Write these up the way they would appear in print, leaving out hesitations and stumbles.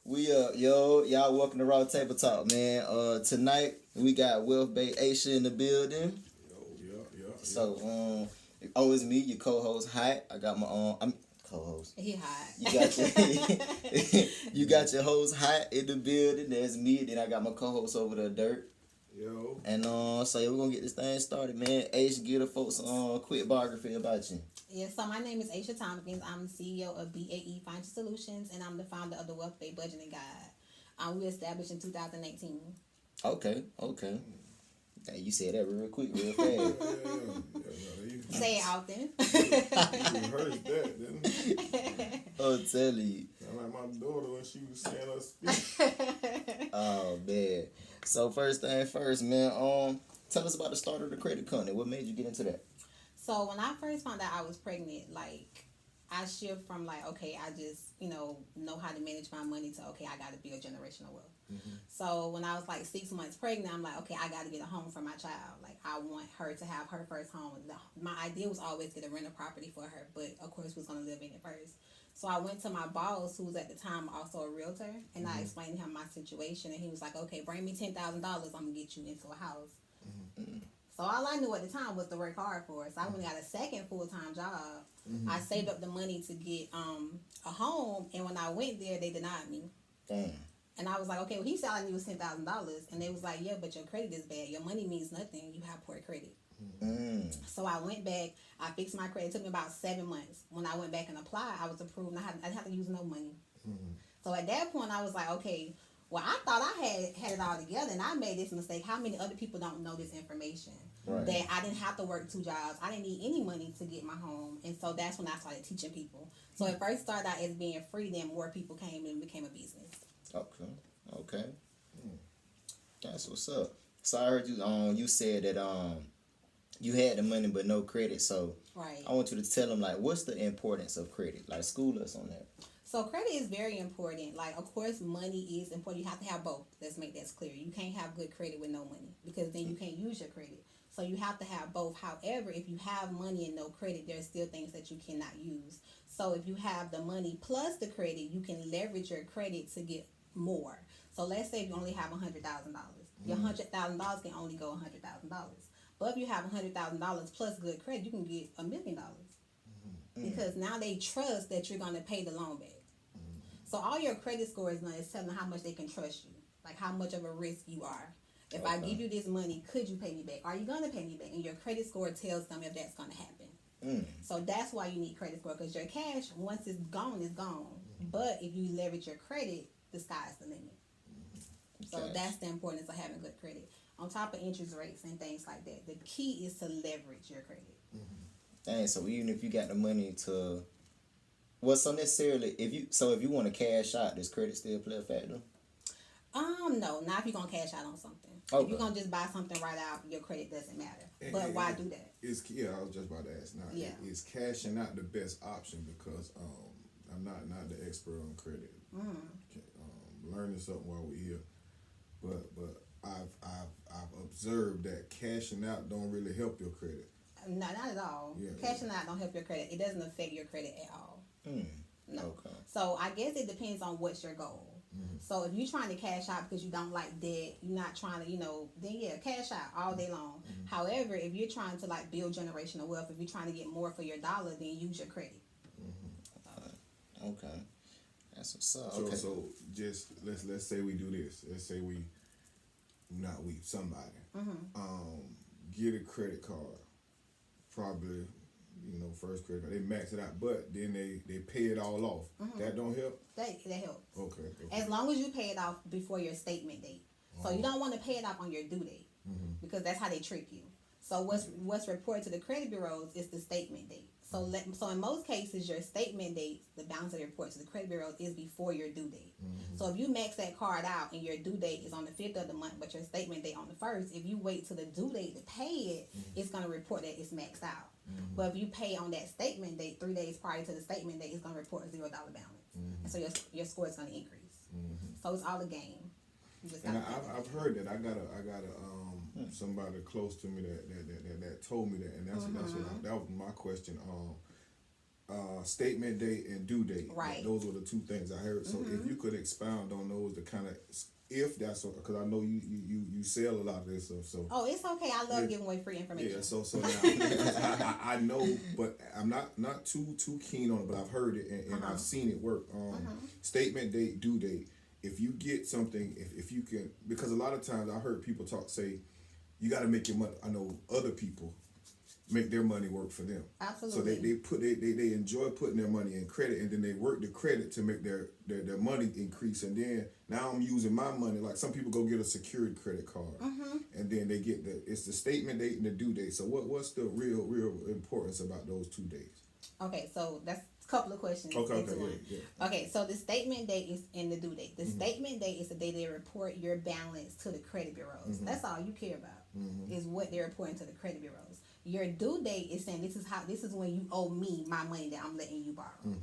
Y'all welcome to Raw Table Talk, man. Tonight we got Wealth Bay Aisha in the building. Yo, yeah. So, it's me, your co-host, Hot. I got my I'm co-host. He hot. You got your you got your host Hot in the building. There's me. Then I got my co-host over there, Dirt. Yo. And so yeah, we're gonna get this thing started, man. Aisha, give the folks a quick biography about you. Yeah, so my name is Aisha Tompkins. I'm the CEO of BAE Financial Solutions, and I'm the founder of the Wealth Bay Budgeting Guide. We established in 2018. Okay. Hey, you said that real quick, real fast. Yeah. Say it often. You rehearsed that, didn't you? I'm telling you. Sound like my daughter when she was saying her speech. Oh man. So first thing first, man. Tell us about the start of the credit company. What made you get into that? So when I first found out I was pregnant, like I shift from like, okay, I just, know how to manage my money to, okay, I got to build generational wealth. Mm-hmm. So when I was like 6 months pregnant, I'm like, okay, I got to get a home for my child. Like I want her to have her first home. My idea was always get a rental property for her, but of course we was going to live in it first. So I went to my boss, who was at the time also a realtor, and I explained to him my situation, and he was like, okay, bring me $10,000, I'm going to get you into a house. Mm-hmm. So all I knew at the time was to work hard for it. So I went and got a second full-time job. Mm-hmm. I saved up the money to get a home, and when I went there, they denied me. Damn. And I was like, okay, well, he said I need was $10,000, and they was like, yeah, but your credit is bad. Your money means nothing. You have poor credit. Mm. So I went back. I fixed my credit. It took me about 7 months. When I went back and applied, I was approved. I didn't have to use no money. Mm-hmm. So at that point, I was like, okay, well, I thought I had it all together, and I made this mistake. How many other people don't know this information? Right. That I didn't have to work 2 jobs. I didn't need any money to get my home. And so that's when I started teaching people. So it first started out as being free, then more people came and became a business. Okay. That's what's up. So I heard you said that you had the money but no credit. So Right. I want you to tell them like what's the importance of credit? Like school us on that. So credit is very important. Like, of course, money is important. You have to have both. Let's make that clear. You can't have good credit with no money because then you can't use your credit. So you have to have both. However, if you have money and no credit, there's still things that you cannot use. So if you have the money plus the credit, you can leverage your credit to get more. So let's say you only have $100,000. Your $100,000 can only go $100,000. But if you have $100,000 plus good credit, you can get $1 million. Because now they trust that you're going to pay the loan back. So all your credit score is telling them how much they can trust you, like how much of a risk you are. If I give you this money, could you pay me back? Are you going to pay me back? And your credit score tells them if that's going to happen. So that's why you need credit score, because your cash, once it's gone, it's gone. But if you leverage your credit, the sky's the limit. So that's the importance of having good credit. On top of interest rates and things like that, the key is to leverage your credit. Dang, so even if you got the money to so necessarily if you want to cash out, does credit still play a factor? No, not if you're gonna cash out on something. Okay. If you're gonna just buy something right out, your credit doesn't matter. But why do that? I was just about to ask. Now, is cashing out the best option? Because I'm not the expert on credit. Learning something while we're here, but I've observed that cashing out don't really help your credit. No, not at all. Cashing out don't help your credit. It doesn't affect your credit at all. No. Okay. So I guess it depends on what's your goal. So if you're trying to cash out because you don't like debt, you're not trying to, then cash out all day long. However, if you're trying to like build generational wealth, if you're trying to get more for your dollar, then use your credit. Okay. That's what's up. So, Okay. so just let's say we do this. Let's say somebody get a credit card, probably first credit card, they max it out, but then they pay it all off. That don't help. That helps. Okay. As long as you pay it off before your statement date. So you don't want to pay it off on your due date because that's how they trick you. So what's reported to the credit bureaus is the statement date. So in most cases, your statement date, the balance of the report to the credit bureaus is before your due date. So if you max that card out and your due date is on the 5th of the month, but your statement date on the 1st, if you wait till the due date to pay it, it's going to report that it's maxed out. But if you pay on that statement date 3 days prior to the statement date, it's going to report a $0 balance. And so your score is going to increase. So it's all a game. And I've heard that. I got a somebody close to me that told me that, and that was my question. statement date and due date. Right. Those were the two things I heard. So if you could expound on those, to kind of, if that's because I know you sell a lot of this stuff. So it's okay. I love giving away free information. yeah. So now I know, but I'm not too keen on it. But I've heard it and I've seen it work. Statement date, due date. If you get something, if you can, because a lot of times I heard people say, you got to make your money. I know other people make their money work for them. Absolutely. So they enjoy putting their money in credit, and then they work the credit to make their money increase. And then now I'm using my money. Like some people go get a secured credit card, and then they get it's the statement date and the due date. So what's the real importance about those 2 days? Okay, so that's a couple of questions. Okay, yeah. Okay, so the statement date is in the due date. The statement date is the day they report your balance to the credit bureaus. That's all you care about is what they're reporting to the credit bureaus. Your due date is saying this is when you owe me my money that I'm letting you borrow.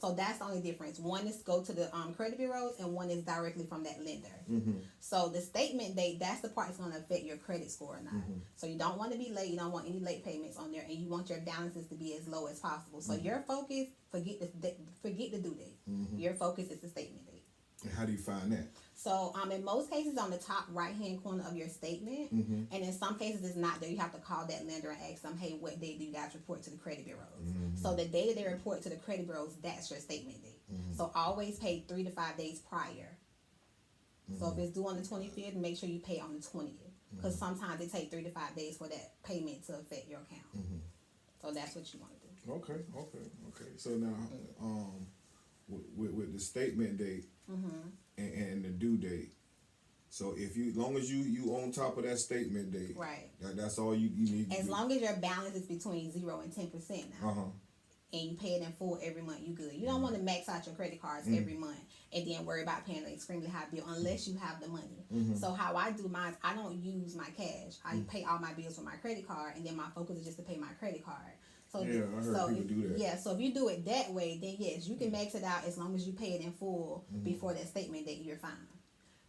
So that's the only difference. One is go to the credit bureaus, and one is directly from that lender. So the statement date, that's the part that's going to affect your credit score or not. So you don't want to be late. You don't want any late payments on there, and you want your balances to be as low as possible. So your focus, forget the due date. Your focus is the statement date. And how do you find that? So in most cases on the top right hand corner of your statement, and in some cases it's not there. You have to call that lender and ask them, hey, what day do you guys report to the credit bureaus? So the day that they report to the credit bureaus, that's your statement date. So always pay 3 to 5 days prior. So if it's due on the 25th, make sure you pay on the 20th, because sometimes it takes 3 to 5 days for that payment to affect your account. So that's what you want to do. Okay. So now, with the statement date and the due date, so if you, long as you on top of that statement date, right, that's all you need. As long as your balance is between 0 and 10% now, and you pay it in full every month, you good. You don't want to max out your credit cards every month and then worry about paying an extremely high bill unless you have the money. So how I do mine, I don't use my cash. I pay all my bills with my credit card, and then my focus is just to pay my credit card. So I heard people do that. Yeah, so if you do it that way, then yes, you can max it out as long as you pay it in full before that statement date, you're fine.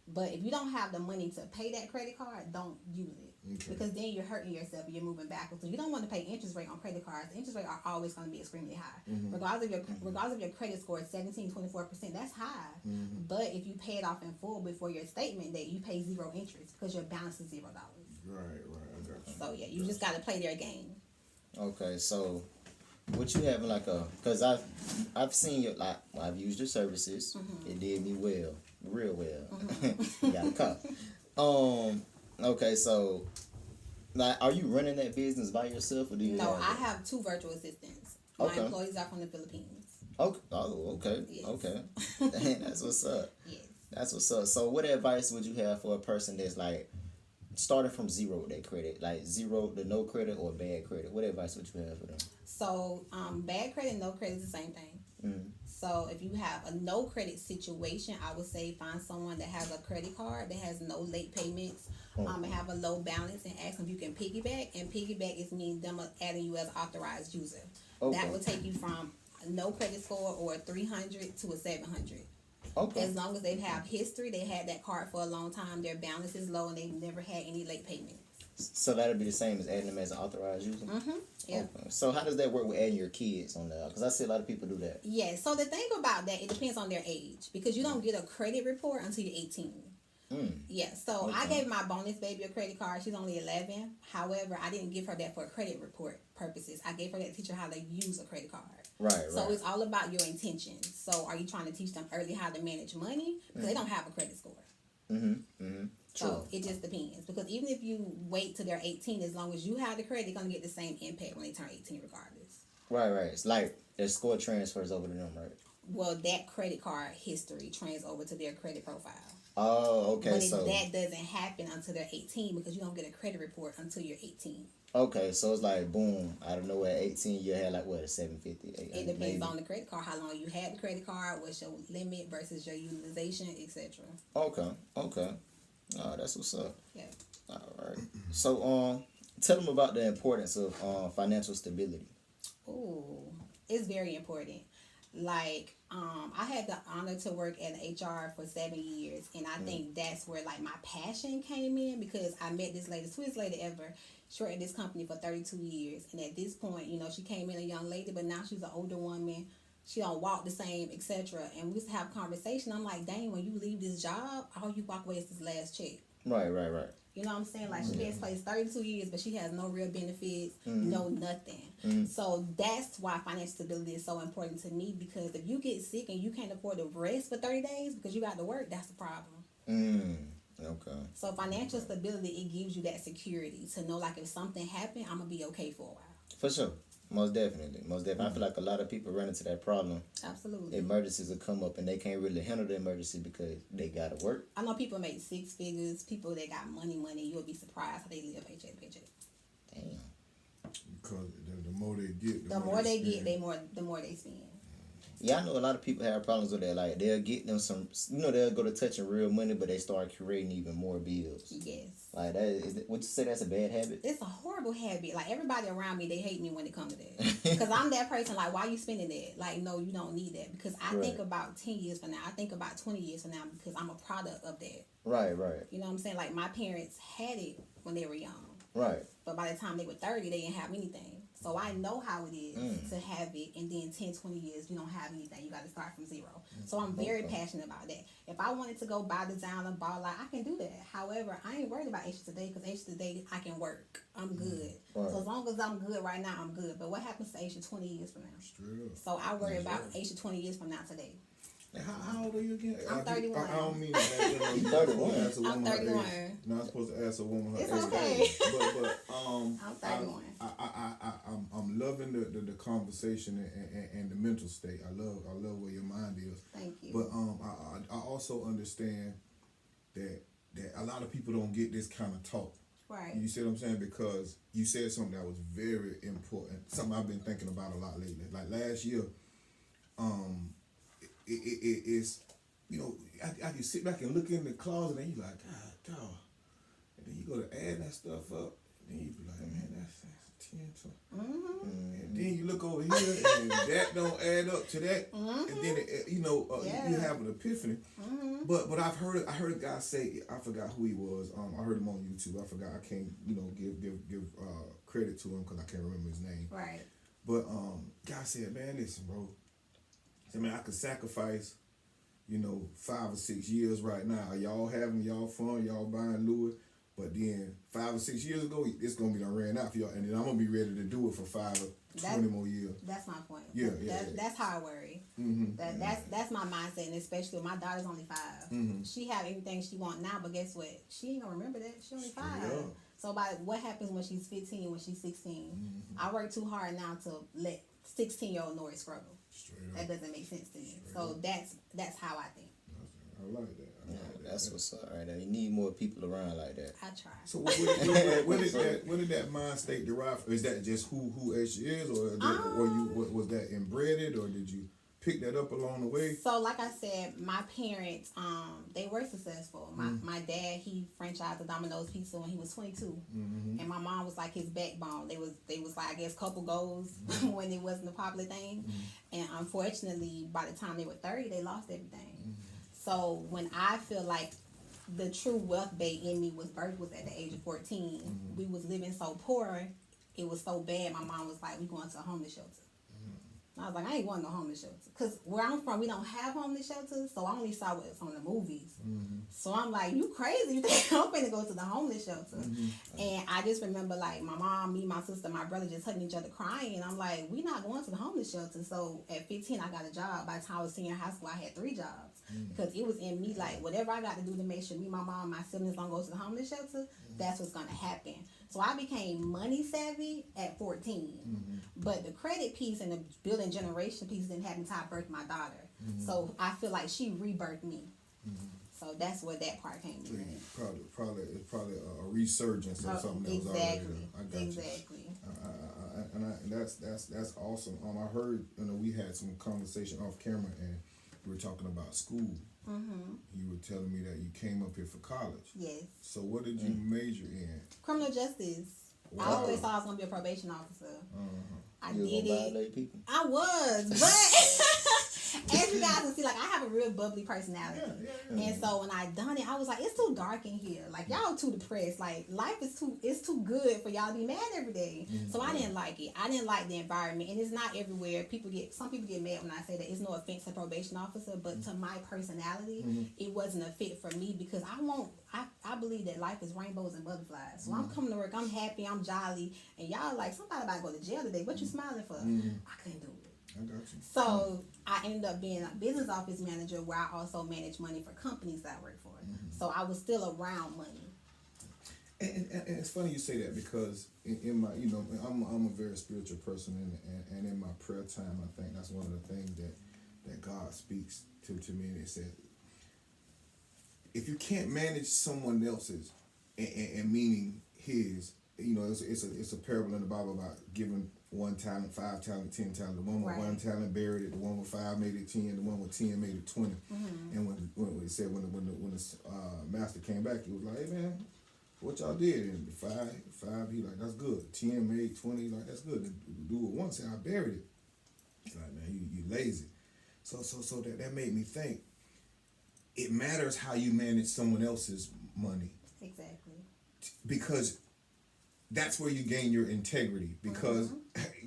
But if you don't have the money to pay that credit card, don't use it. Because then you're hurting yourself and you're moving backwards. So you don't want to pay interest rate on credit cards. The interest rate are always going to be extremely high. Regardless of your credit score is 17-24%, that's high. But if you pay it off in full before your statement date, you pay 0 interest because your balance is $0. Right, I got you. So yeah, you just got to play their game. Okay, so what you having like because I've seen your, like, I've used your services. It did me well, real well. Got a cop. Okay, so like, are you running that business by yourself, or do you? No, I have 2 virtual assistants. My employees are from the Philippines. Okay. Oh, okay. Yes. Okay. Dang, that's what's up. Yes. That's what's up. So, what advice would you have for a person that's like starting from 0 with their credit, like 0 to no credit or bad credit? What advice would you have for them? So, bad credit and no credit is the same thing. So, if you have a no credit situation, I would say find someone that has a credit card that has no late payments, and have a low balance, and ask them if you can piggyback. And piggyback is means them adding you as authorized user. That will take you from a no credit score or a 300 to a 700. Okay. As long as they have history, they had that card for a long time, their balance is low, and they've never had any late payments. So that'll be the same as adding them as an authorized user? Yeah. Okay. So how does that work with adding your kids on there? Because I see a lot of people do that. Yeah, so the thing about that, it depends on their age, because you don't get a credit report until you're 18. Yeah, so I gave my bonus baby a credit card. She's only 11. However, I didn't give her that for credit report purposes. I gave her that to teach her how to use a credit card. Right. So it's all about your intentions. So are you trying to teach them early how to manage money? Because they don't have a credit score. So it just depends. Because even if you wait till they're 18, as long as you have the credit, they're going to get the same impact when they turn 18 regardless. Right. It's like their score transfers over to them, right? Well, that credit card history transfers over to their credit profile. Oh, okay. But so that doesn't happen until they're 18, because you don't get a credit report until you're 18. Okay, so it's like boom, out of nowhere, 18, you had like what, a 750, 800. It depends maybe? on the credit card, how long you had the credit card, what's your limit versus your utilization, etc. Okay. Oh, that's what's up. Yeah. All right. So tell them about the importance of financial stability. Ooh, it's very important. Like, I had the honor to work at HR for 7 years, and I think that's where like my passion came in, because I met this lady, sweetest lady ever. She worked at this company for 32 years, and at this point, she came in a young lady, but now she's an older woman. She don't walk the same, etc. And we used to have conversation. I'm like, dang, when you leave this job, all you walk away is this last check. Right. You know what I'm saying? Like, she has placed 32 years, but she has no real benefits, no nothing. So that's why financial stability is so important to me, because if you get sick and you can't afford to rest for 30 days because you got to work, that's the problem. Okay. So financial stability, it gives you that security to know, like, if something happened, I'm going to be okay for a while. For sure. Most definitely. I feel like a lot of people run into that problem. Absolutely. Emergencies will come up and they can't really handle the emergency because they gotta work. I know people make 6 figures. People that got money. You'll be surprised how they live paycheck to paycheck. Damn. Because the more they get, the more they get, the more they spend. Yeah, I know a lot of people have problems with that. Like, they'll get them some, they'll go to touching real money, but they start creating even more bills. Yes. Like, would you say that's a bad habit? It's a horrible habit. Like, everybody around me, they hate me when it comes to that. Because I'm that person, like, why you spending that? Like, no, you don't need that. Because I think about 10 years from now. I think about 20 years from now, because I'm a product of that. Right. You know what I'm saying? Like, my parents had it when they were young. Right. But by the time they were 30, they didn't have anything. So I know how it is to have it, and then 10, 20 years, you don't have anything. You got to start from zero. So I'm very passionate about that. If I wanted to go buy designer, ball out, I can do that. However, I ain't worried about Aisha today, because Aisha today, I can work. I'm good. Right. So as long as I'm good right now, I'm good. But what happens to Aisha 20 years from now? Straight up. So I worry about Aisha 20 years from now today. How old are you again? I'm 31. I don't mean that. You 31. I'm 31. Not supposed to ask a woman her It's age. okay. But I'm 31. I'm loving the conversation and the mental state. I love where your mind is. Thank you. But I also understand that a lot of people don't get this kind of talk. Right. You see what I'm saying? Because you said something that was very important. Something I've been thinking about a lot lately. Like last year, it's, I can sit back and look in the closet and you like, God, dog. And then you go to add that stuff up, and then you be like, man, that's 10, 20. And then you look over here and that don't add up to that. And then, you have an epiphany. But I heard a guy say, I forgot who he was. I heard him on YouTube. I forgot. I can't, give credit to him because I can't remember his name. Right. But guy said, man, listen, bro. He said, man, I could sacrifice, 5 or 6 years right now. Y'all having y'all fun, y'all buying Louis. But then 5 or 6 years ago, it's gonna be done ran out for y'all, and then I'm gonna be ready to do it for 5 or 20 more years. That's my point. Yeah. That's how I worry. That's my mindset, and especially when my daughter's only 5. She have everything she want now, but guess what? She ain't gonna remember that. She only 5. So what happens when she's 15, when she's 16? I work too hard now to let 16-year-old know it's struggle. That doesn't make sense to me. So that's how I think. I like that. That's what's up right there. You need more people around like that. I try. So where did that mind state derive from? Is that just who Aisha is, or was that inbred, or did you pick that up along the way? So like I said, my parents, they were successful. My dad, he franchised the Domino's Pizza when he was 22, and my mom was like his backbone. They was like, I guess, couple goals when it wasn't a popular thing, and unfortunately, by the time they were 30, they lost everything. So when I feel like the true wealth bay in me was birthed was at the age of 14. We was living so poor, it was so bad. My mom was like, we going to a homeless shelter. I was like, I ain't going to no homeless shelter. Because where I'm from, we don't have homeless shelters, so I only saw it from the movies. So I'm like, you crazy. You think I'm finna go to the homeless shelter? And I just remember, like, my mom, me, my sister, my brother just hugging each other crying. And I'm like, we not going to the homeless shelter. So at 15, I got a job. By the time I was senior high school, I had 3 jobs. Because it was in me, like, whatever I got to do to make sure me, my mom, my siblings don't go to the homeless shelter, that's what's going to happen. So I became money savvy at 14. But the credit piece and the building generation piece didn't happen until I birthed my daughter. So I feel like she rebirthed me. So that's where that part came in. Probably a resurgence of something that was already there. I got Exactly. you. And that's awesome. I heard, we had some conversation off camera, and we were talking about school. You were telling me that you came up here for college. Yes. So what did you major in? Criminal justice. Wow. I always thought I was going to be a probation officer. I You was did gonna it. violate people? I was, but at as you guys can see, like I have a real bubbly personality. And so when I done it, I was like, it's too dark in here. Like y'all too depressed. Like life is too good for y'all to be mad every day. So I didn't like it. I didn't like the environment, and it's not everywhere. Some people get mad when I say that. It's no offense to probation officer, but to my personality, it wasn't a fit for me because I believe that life is rainbows and butterflies. So I'm coming to work, I'm happy, I'm jolly, and y'all like somebody about to go to jail today. What you smiling for? I couldn't do it. I got you. So I ended up being a business office manager where I also manage money for companies that I work for. So I was still around money. And it's funny you say that because in my, you know, I'm a very spiritual person, and in my prayer time, I think that's one of the things that God speaks to me, and it says, if you can't manage someone else's, and meaning his, you know, it's a parable in the Bible about giving 1 talent, 5 talent, 10 talent. The one with 1 talent buried it. The one with 5 made it 10. The one with 10 made it 20. And when it said when the master came back, he was like, "Hey man, what y'all did?" And the 5, he like, "That's good." 10 made 20, like, "That's good." The dude with 1 said, "I buried it." It's like, man, you lazy. So that made me think. It matters how you manage someone else's money. Exactly. Because that's where you gain your integrity. Because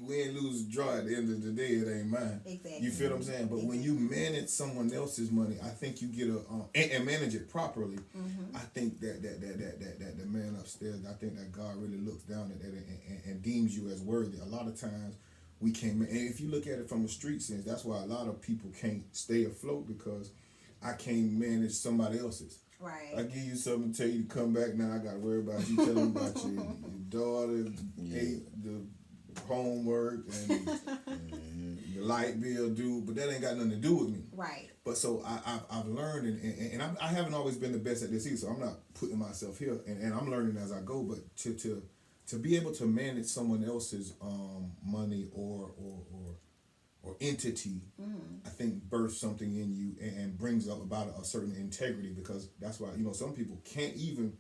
win, lose, draw, at the end of the day, it ain't mine. Exactly. You feel what I'm saying? But when you manage someone else's money, I think you get and manage it properly. I think that the man upstairs, I think that God really looks down at that and deems you as worthy. A lot of times we can't. And if you look at it from a street sense, that's why a lot of people can't stay afloat, because I can't manage somebody else's. Right. I give you something to tell you to come back now. I got to worry about you telling me about your daughter, ate the homework and the light bill due, but that ain't got nothing to do with me. Right. But so I've learned, and I haven't always been the best at this either, so I'm not putting myself here, and I'm learning as I go, but to be able to manage someone else's money or entity, I think births something in you and brings up about a certain integrity, because that's why, you know, some people you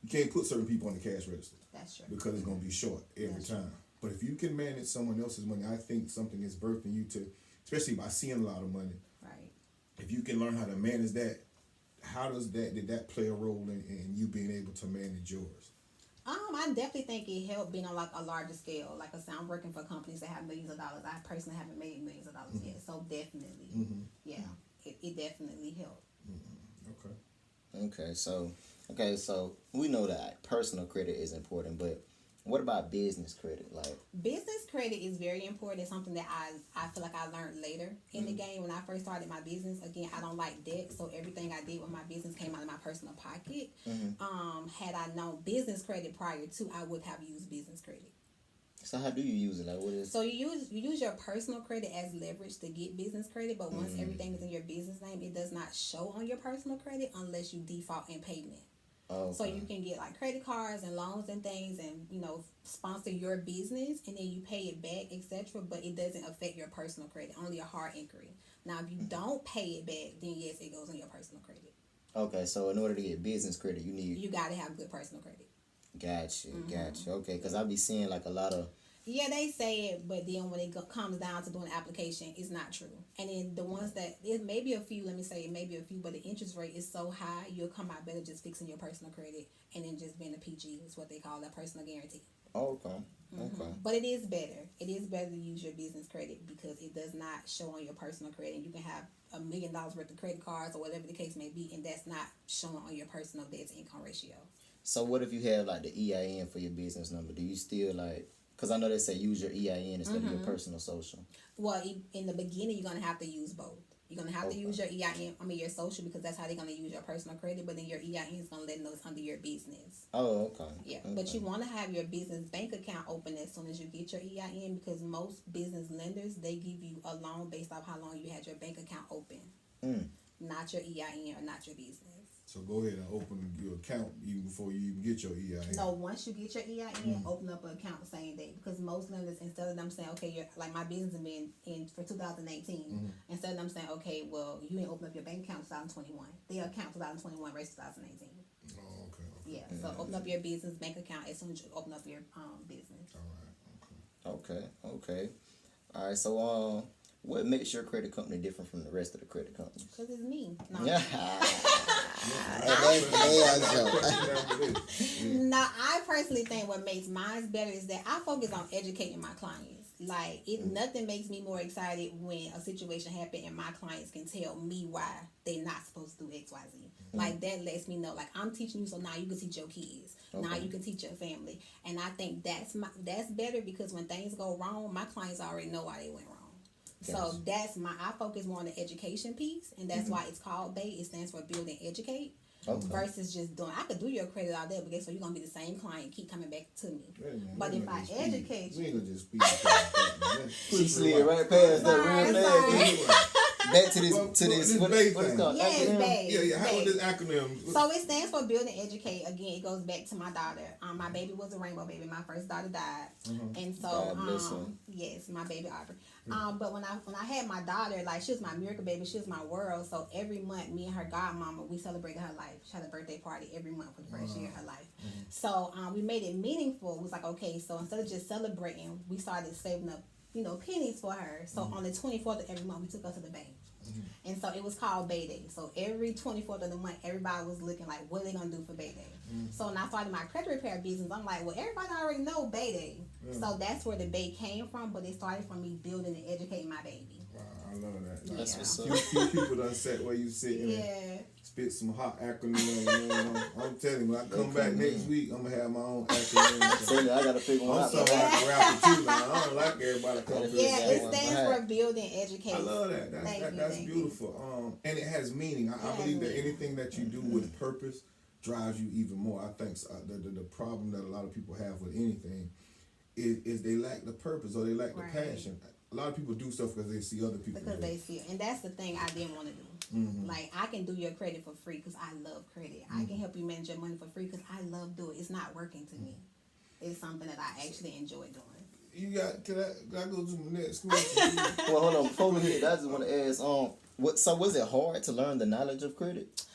can't put certain people on the cash register. That's true. Because it's going to be short every time. But if you can manage someone else's money, I think something is birthed in you especially by seeing a lot of money. Right. If you can learn how to manage that, did that play a role in you being able to manage yours? I definitely think it helped being on like a larger scale. Like I said, I'm working for companies that have millions of dollars. I personally haven't made millions of dollars yet, so definitely, it definitely helped. Okay, so we know that personal credit is important, but what about business credit? Like, business credit is very important. It's something that I feel like I learned later in the game. When I first started my business, again, I don't like debt, so everything I did with my business came out of my personal pocket. Had I known business credit prior to, I would have used business credit. So how do you use it? Like, what is? So you use your personal credit as leverage to get business credit, but once everything is in your business name, it does not show on your personal credit unless you default in payment. Okay. So you can get like credit cards and loans and things, and you know, sponsor your business, and then you pay it back, etc. But it doesn't affect your personal credit, only a hard inquiry. Now, if you don't pay it back, then yes, it goes on your personal credit. Okay, so in order to get business credit, you got to have good personal credit. Gotcha. Okay, because I be seeing like a lot of. Yeah, they say it, but then when it comes down to doing the application, it's not true. And then the ones that, it may be a few, but the interest rate is so high, you'll come out better just fixing your personal credit and then just being a PG, is what they call that personal guarantee. Oh, okay. Okay. But it is better. It is better to use your business credit because it does not show on your personal credit. And you can have $1 million worth of credit cards or whatever the case may be, and that's not showing on your personal debt to income ratio. So what if you have like the EIN for your business number? Do you still like... Because I know they say use your EIN instead of your personal social. Well, in the beginning, you're going to have to use both. You're going to have to use your EIN, your social, because that's how they're going to use your personal credit. But then your EIN is going to let them know it's under your business. Oh, okay. Yeah, okay. But you want to have your business bank account open as soon as you get your EIN, because most business lenders, they give you a loan based off how long you had your bank account open. Not your EIN or not your business. So go ahead and open your account even before you even get your EIN. No, once you get your EIN, open up an account the same day. Because most lenders, instead of them saying, okay, you're, like my business has been in for 2018, instead of them saying, okay, well, you didn't open up your bank account 2021. They'll count 2021 versus 2018. Oh, okay. Yeah, so open up your business bank account as soon as you open up your business. All right, okay. Okay. All right, so What makes your credit company different from the rest of the credit companies? Because it's me. No. No, I personally think what makes mine better is that I focus on educating my clients. Like, nothing makes me more excited when a situation happens and my clients can tell me why they're not supposed to do X, Y, Z. Like, that lets me know, like, I'm teaching you so now you can teach your kids. Okay. Now you can teach your family. And I think that's better because when things go wrong, my clients already know why they went wrong. Yes. So I focus more on the education piece, and that's why it's called BATE. It stands for Build and Educate. Okay. Versus just doing, I could do your credit all day, but guess what? You're gonna be the same client, keep coming back to me. But if I educate you, we ain't gonna just speak. She slid right past that real fast. Back to this. What it's called? Yes, BATE. Yeah. How is this acronym? So it stands for Build and Educate. Again, it goes back to my daughter. My baby was a rainbow baby. My first daughter died, and so yes, my baby Aubrey. But when I had my daughter, like, she was my miracle baby, she was my world. So every month, me and her godmama, we celebrated her life. She had a birthday party every month for the first year of her life. So we made it meaningful. It was like, okay, so instead of just celebrating, we started saving up, pennies for her. So on the 24th of every month, we took her to the bank. And so it was called Bay Day. So every 24th of the month, everybody was looking like, what are they going to do for Bay Day? So when I started my credit repair business, I'm like, well, everybody already know Bay Day. So that's where the Bay came from, but it started from me building and educating my baby. Wow, I love that. Yeah. That's what's up. Few people done sat where you sitting and spit some hot acronyms. I'm telling you, when I come back next week, I'm going to have my own acronyms. I got to figure one out. I'm sorry, I can rap it too now. I don't like everybody coming. Yeah, it stands for build and educate. I love that. That's beautiful. And it has meaning. I believe that anything that you do with purpose drives you even more. I think the problem that a lot of people have with anything is they lack the purpose or they lack the passion. A lot of people do stuff because they see other people. Because they see it. And that's the thing I didn't want to do. Like, I can do your credit for free because I love credit. I can help you manage your money for free because I love doing it. It's not working to me. It's something that I actually enjoy doing. Can I go to the next question? Well, hold on. Before we hit that, I just want to ask, so was it hard to learn the knowledge of credit?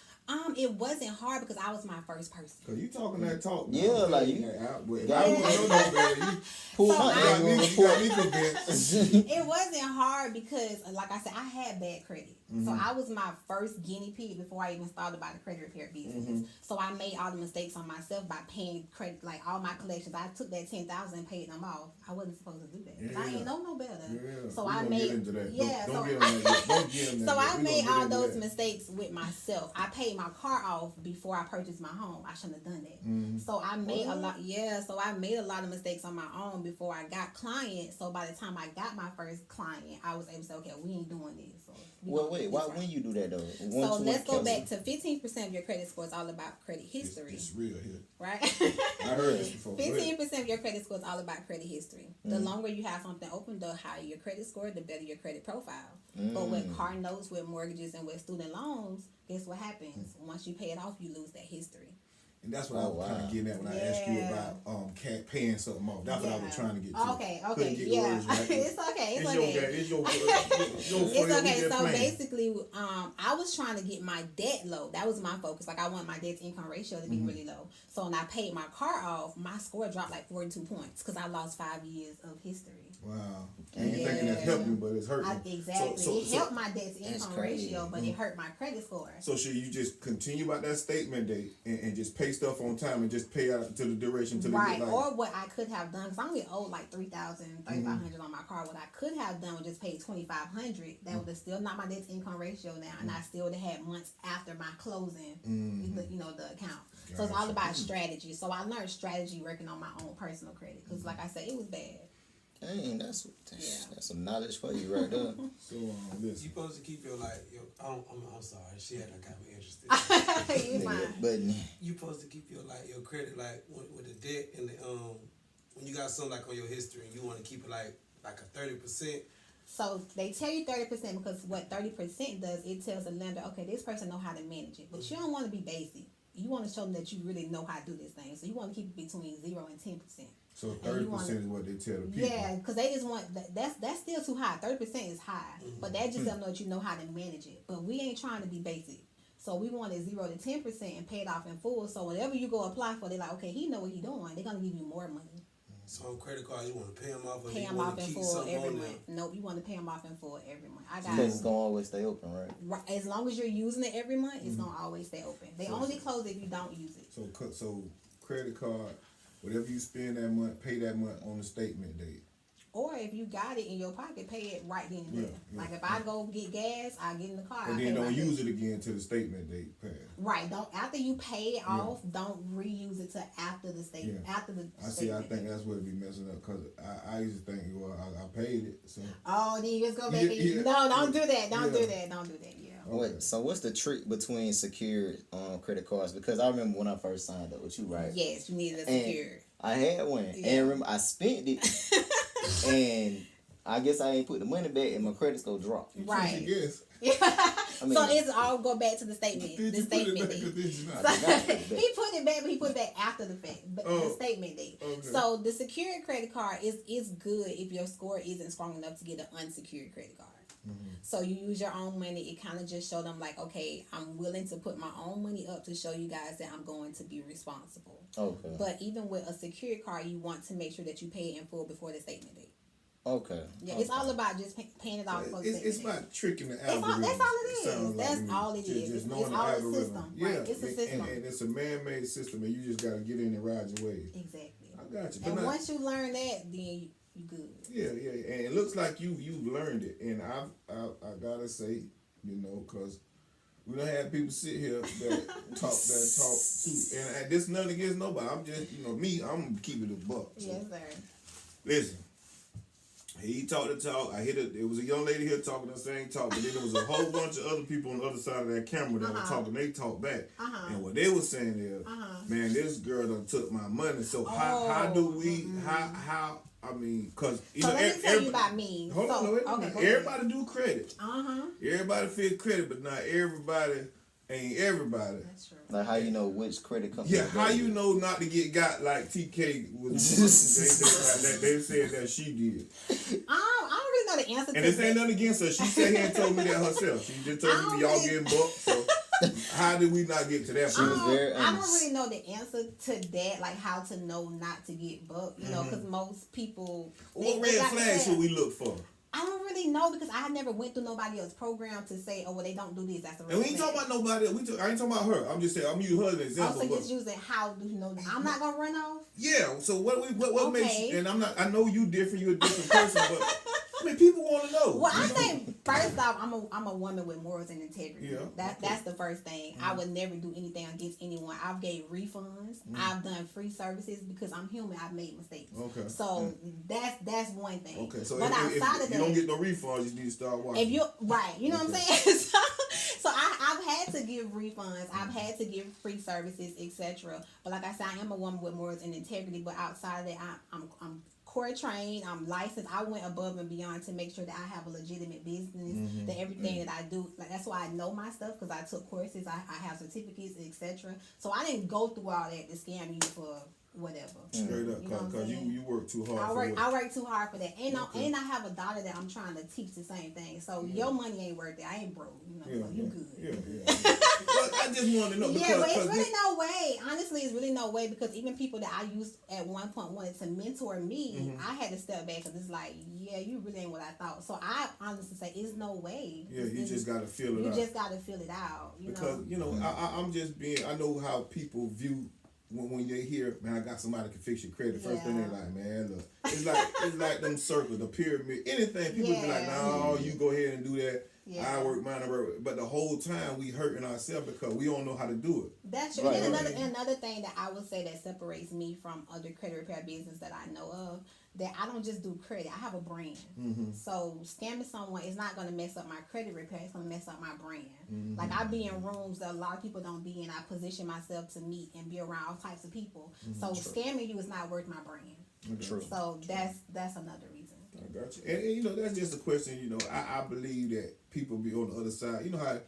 It wasn't hard because I was my first person. Cause you talking that talk. Yeah, like you. I wouldn't know no better. You pulled my got me convinced. It wasn't hard because, like I said, I had bad credit. So I was my first guinea pig before I even started about the credit repair business. So I made all the mistakes on myself by paying credit, like all my collections. I took that $10,000 and paid them off. I wasn't supposed to do that. Yeah. I ain't know no better. Yeah. So I made into that. Yeah. Don't get on that. Don't get on that. So I made all those mistakes with myself. I paid my car off before I purchased my home. I shouldn't have done that. So I made a lot. Yeah. So I made a lot of mistakes on my own before I got clients. So by the time I got my first client, I was able to say, okay, we ain't doing this. So well, wait. Why when you do that though? So let's go back to 15% of your credit score is all about credit history. It's real here, right? I heard this before. 15% of your credit score is all about credit history. The longer you have something open, the higher your credit score, the better your credit profile. But with car notes, with mortgages, and with student loans, guess what happens? Once you pay it off, you lose that history. And that's what I was kind of getting at when I asked you about paying something off. That's what I was trying to get to. Okay, yeah. Right. It's okay. It's your it's okay. So basically, I was trying to get my debt low. That was my focus. Like, I want my debt to income ratio to be really low. So when I paid my car off, my score dropped like 42 points because I lost 5 years of history. Wow. And you're thinking that's helping you, but it's hurting. Exactly. So it helped my debt to income ratio, but it hurt my credit score. So should you just continue about that statement date and just pay stuff on time and just pay out to the duration to right? Or what I could have done, because I only owed like $3,000, $3,500 on my car. What I could have done was just pay $2,500. That would have still not my debt to income ratio now, and I still would have had months after my closing, the account. So it's all about strategy. So I learned strategy working on my own personal credit because, like I said, it was bad. Dang, that's some knowledge for you right there. So listen, you supposed to keep your I'm sorry, she had got me interested. You mind? But you supposed to keep your credit with the debt and the when you got something like on your history and you want to keep it like a 30%. So they tell you 30% because what 30% does, it tells the lender, okay, this person know how to manage it, but you don't want to be basic. You want to show them that you really know how to do this thing. So you want to keep it between 0 and 10%. So 30% is what they tell the people. Yeah, because they just want that's still too high. 30% is high, but that just doesn't know that you know how to manage it. But we ain't trying to be basic, so we wanted 0 to 10% and pay it off in full. So whenever you go apply for, they're like, okay, he know what he doing. They're gonna give you more money. So on credit cards, you want to pay them off, or Pay you them want off to in keep full something every on month. there? Nope, you want to pay them off in full every month. I got Because it's gonna always stay open, right? right. As long as you're using it every month, it's gonna always stay open. They only close if you don't use it. So credit card, whatever you spend that month, pay that month on the statement date. Or if you got it in your pocket, pay it right then and there. Yeah. Like if I go get gas, I get in the car. And I then pay don't right use there. it again till the statement date pass. Right. Don't after you pay it off, don't reuse it till after the statement. Yeah. After the I statement. think that's what it be messing up because I used to think, well, I paid it. So Oh, then you just go back Yeah, and yeah, no, don't do that. Don't yeah. do that. Don't do that. Yeah. Wait, so what's the trick between secured credit cards? Because I remember when I first signed up with you, right? Yes, you needed a And secured. I had one, Yeah. and remember I spent it, and I guess I ain't put the money back, and my credit score dropped. Right. Yes. mean- So it's all go back to the statement. Did The you put it statement back? date. Did you not? So, I got it back. he put it back, but he put it back after the fact, but the Oh, statement date. okay. So the secured credit card is good if your score isn't strong enough to get an unsecured credit card. So you use your own money. It kind of just show them like, okay, I'm willing to put my own money up to show you guys that I'm going to be responsible. Okay. But even with a secured card, you want to make sure that you pay it in full before the statement date. Okay. Yeah, it's all about just paying it off before the It's statement date. about tricking the That's all, algorithm. that's all it is. Sounds like That's to me. all it is. Just knowing It's the all a algorithm. system. Yeah, Right? It's a system. And it's a man-made system, and you just got to get in and ride your wave. Exactly. I got you. And once you learn that, then you good. Yeah, and it looks like you've learned it, and I gotta say, you know, because we don't have people sit here that talk too, and this nothing against nobody. I'm just, you know, me. I'm gonna keep it a buck. So, Yes, sir. listen. He talked the talk. I hit it. It was a young lady here talking the same talk, but then there was a whole bunch of other people on the other side of that camera that were talking. They talked back, and what they were saying is, man, this girl done took my money. So how do we how I mean, cause you So know, let me tell you about me. Hold on, wait a minute. Okay, go ahead. Everybody do credit. Everybody feel credit, but not everybody ain't everybody. That's true. Like how you know which credit company? Yeah, how you know not to get got like TK was? they said that she did. I don't really know the answer And to this ain't that. nothing against her. She sat here and told me that herself. She just told me y'all getting booked. So how did we not get to that She was point? very I don't honest. really know the answer to that, like how to know not to get booked. You know, because most people. What they red like I flags said, should we look for? I don't really know because I never went through nobody else's program to say, oh, well, they don't do this. That's a red And we ain't flag. talking about nobody. I ain't talking about her. I'm just saying. I'm using her as an Oh, example. so but- just using how do you know? I'm not gonna run off. yeah. So what makes? Okay. And I'm not. I know you different. You're a different person, but I mean, people want to know. Well, I you know? think first off, I'm a woman with morals and integrity. Yeah, That's the first thing. I would never do anything against anyone. I've gave refunds. I've done free services because I'm human. I've made mistakes. Okay. So that's one thing. Okay. So but outside if of you that, don't get no refunds, you need to start watching. if you right, you know what I'm saying. So I've had to give refunds. I've had to give free services, etc. But like I said, I am a woman with morals and integrity. But outside of that, I'm core trained. I'm licensed. I went above and beyond to make sure that I have a legitimate business. That everything that I do, like that's why I know my stuff because I took courses. I have certificates, etc. So I didn't go through all that to scam you for whatever. Straight up, You know what I'm because saying? you work too hard. I work too hard for that, and I have a daughter that I'm trying to teach the same thing. So your money ain't worth it. I ain't broke, you know. So you good. Yeah. Well, I just want to know because Yeah, but it's cause really no way. Honestly, it's really no way because even people that I used at one point wanted to mentor me, I had to step back because it's like, yeah, you really ain't what I thought. So I honestly say, it's no way. yeah, you just gotta feel it You out. just gotta feel it out. Because I'm just being. I know how people view when they hear, man, I got somebody that can fix your credit. First thing they like, man, look, it's like them circles, the pyramid, anything. People be like, no, you go ahead and do that. Yeah. I work mine. I work. But the whole time we hurting ourselves because we don't know how to do it. That's true. Right, And right. another thing that I would say that separates me from other credit repair business that I know of, that I don't just do credit. I have a brand. So scamming someone is not going to mess up my credit repair. It's going to mess up my brand. Like I be in rooms that a lot of people don't be in. I position myself to meet and be around all types of people. So scamming you is not worth my brand. True. So that's another reason. I got you. And you know, that's just a question. You know, I believe that people be on the other side. You know how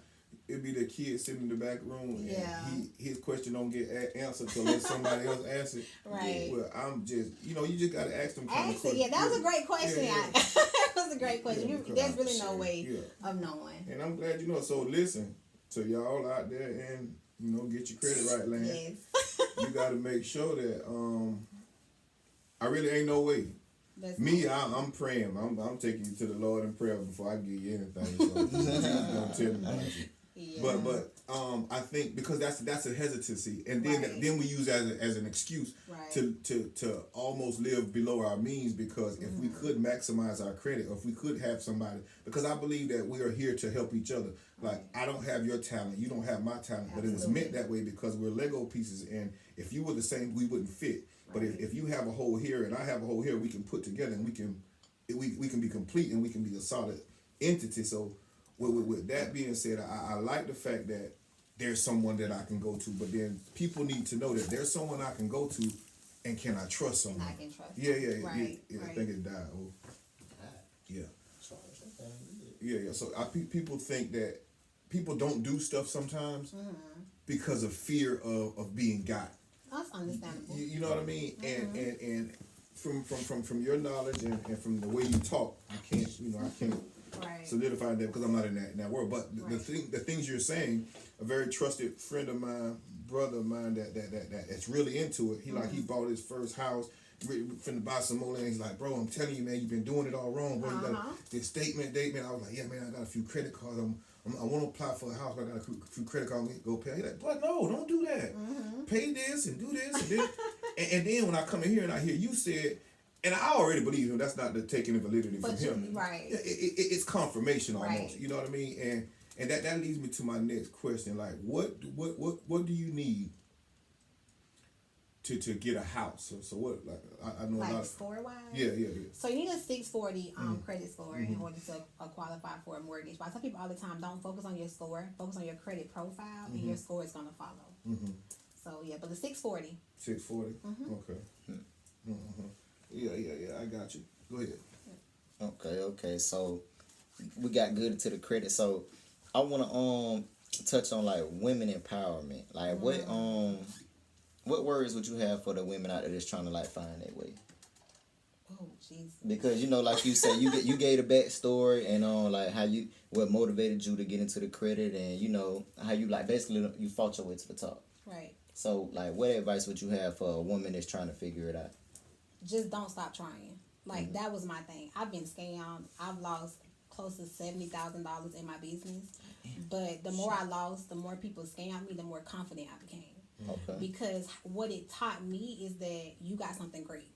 it be the kid sitting in the back room and his question don't get answered till let somebody else answer. Right. Well, I'm just, you know, you just got to ask them kind of Actually, questions. that was a great question. Yeah, yeah. That was a great question. Yeah, You, because there's really no way Yeah. of knowing. And I'm glad you know. So listen to y'all out there and, you know, get your credit right, Land. Yes. You got to make sure that I really ain't no way. That's I'm praying. I'm taking you to the Lord in prayer before I give you anything. So Jesus gonna tell me about you. Yeah. But I think because that's a hesitancy, and then Right. then we use as an excuse Right. to almost live below our means, because if we could maximize our credit, or if we could have somebody, because I believe that we are here to help each other. Like, I don't have your talent, you don't have my talent, but it was meant that way because we're Lego pieces, and if you were the same, we wouldn't fit. But if you have a hole here and I have a hole here, we can put together and we can be complete, and we can be a solid entity. So with that being said, I like the fact that there's someone that I can go to, but then people need to know that there's someone I can go to, and can I trust someone? I can trust. Yeah. Right. I think it died. Oh. Yeah. Yeah. So people think that people don't do stuff sometimes because of fear of being got. That's understandable. You know what I mean? And from your knowledge and from the way you talk, I can't Right. solidify that because I'm not in that world. But the things you're saying, a very trusted friend of mine, brother of mine that's really into it. He bought his first house, finna buy some more land. He's like, bro, I'm telling you, man, you've been doing it all wrong, bro. You got this statement. I was like, yeah, man, I got a few credit cards. I want to apply for a house, but I got a few credit cards. Go pay. He's like, but no, don't do that. Pay this and do this and then and then when I come in here and I hear you said. And I already believe him. That's not the taking the validity from him. Right. It's confirmation almost. Right. You know what I mean? And that leads me to my next question. Like, what do you need to get a house? So what? Like, I know like a lot. Score wise. Yeah. So you need a 640 credit score in order to qualify for a mortgage. But I tell people all the time, don't focus on your score. Focus on your credit profile, and your score is gonna follow. So yeah, but the 640. 640. Okay. Yeah. I got you. Go ahead. Okay. So we got good into the credit. So I want to touch on like women empowerment. Like what words would you have for the women out there that's trying to like find their way? Oh, jeez. Because like you said, you gave the backstory and like how what motivated you to get into the credit, and how you like basically you fought your way to the top. Right. So like, what advice would you have for a woman that's trying to figure it out? Just don't stop trying. Like that was my thing. I've been scammed. I've lost close to $70,000 in my business. But the more I lost, the more people scammed me, the more confident I became. Okay. Because what it taught me is that you got something great.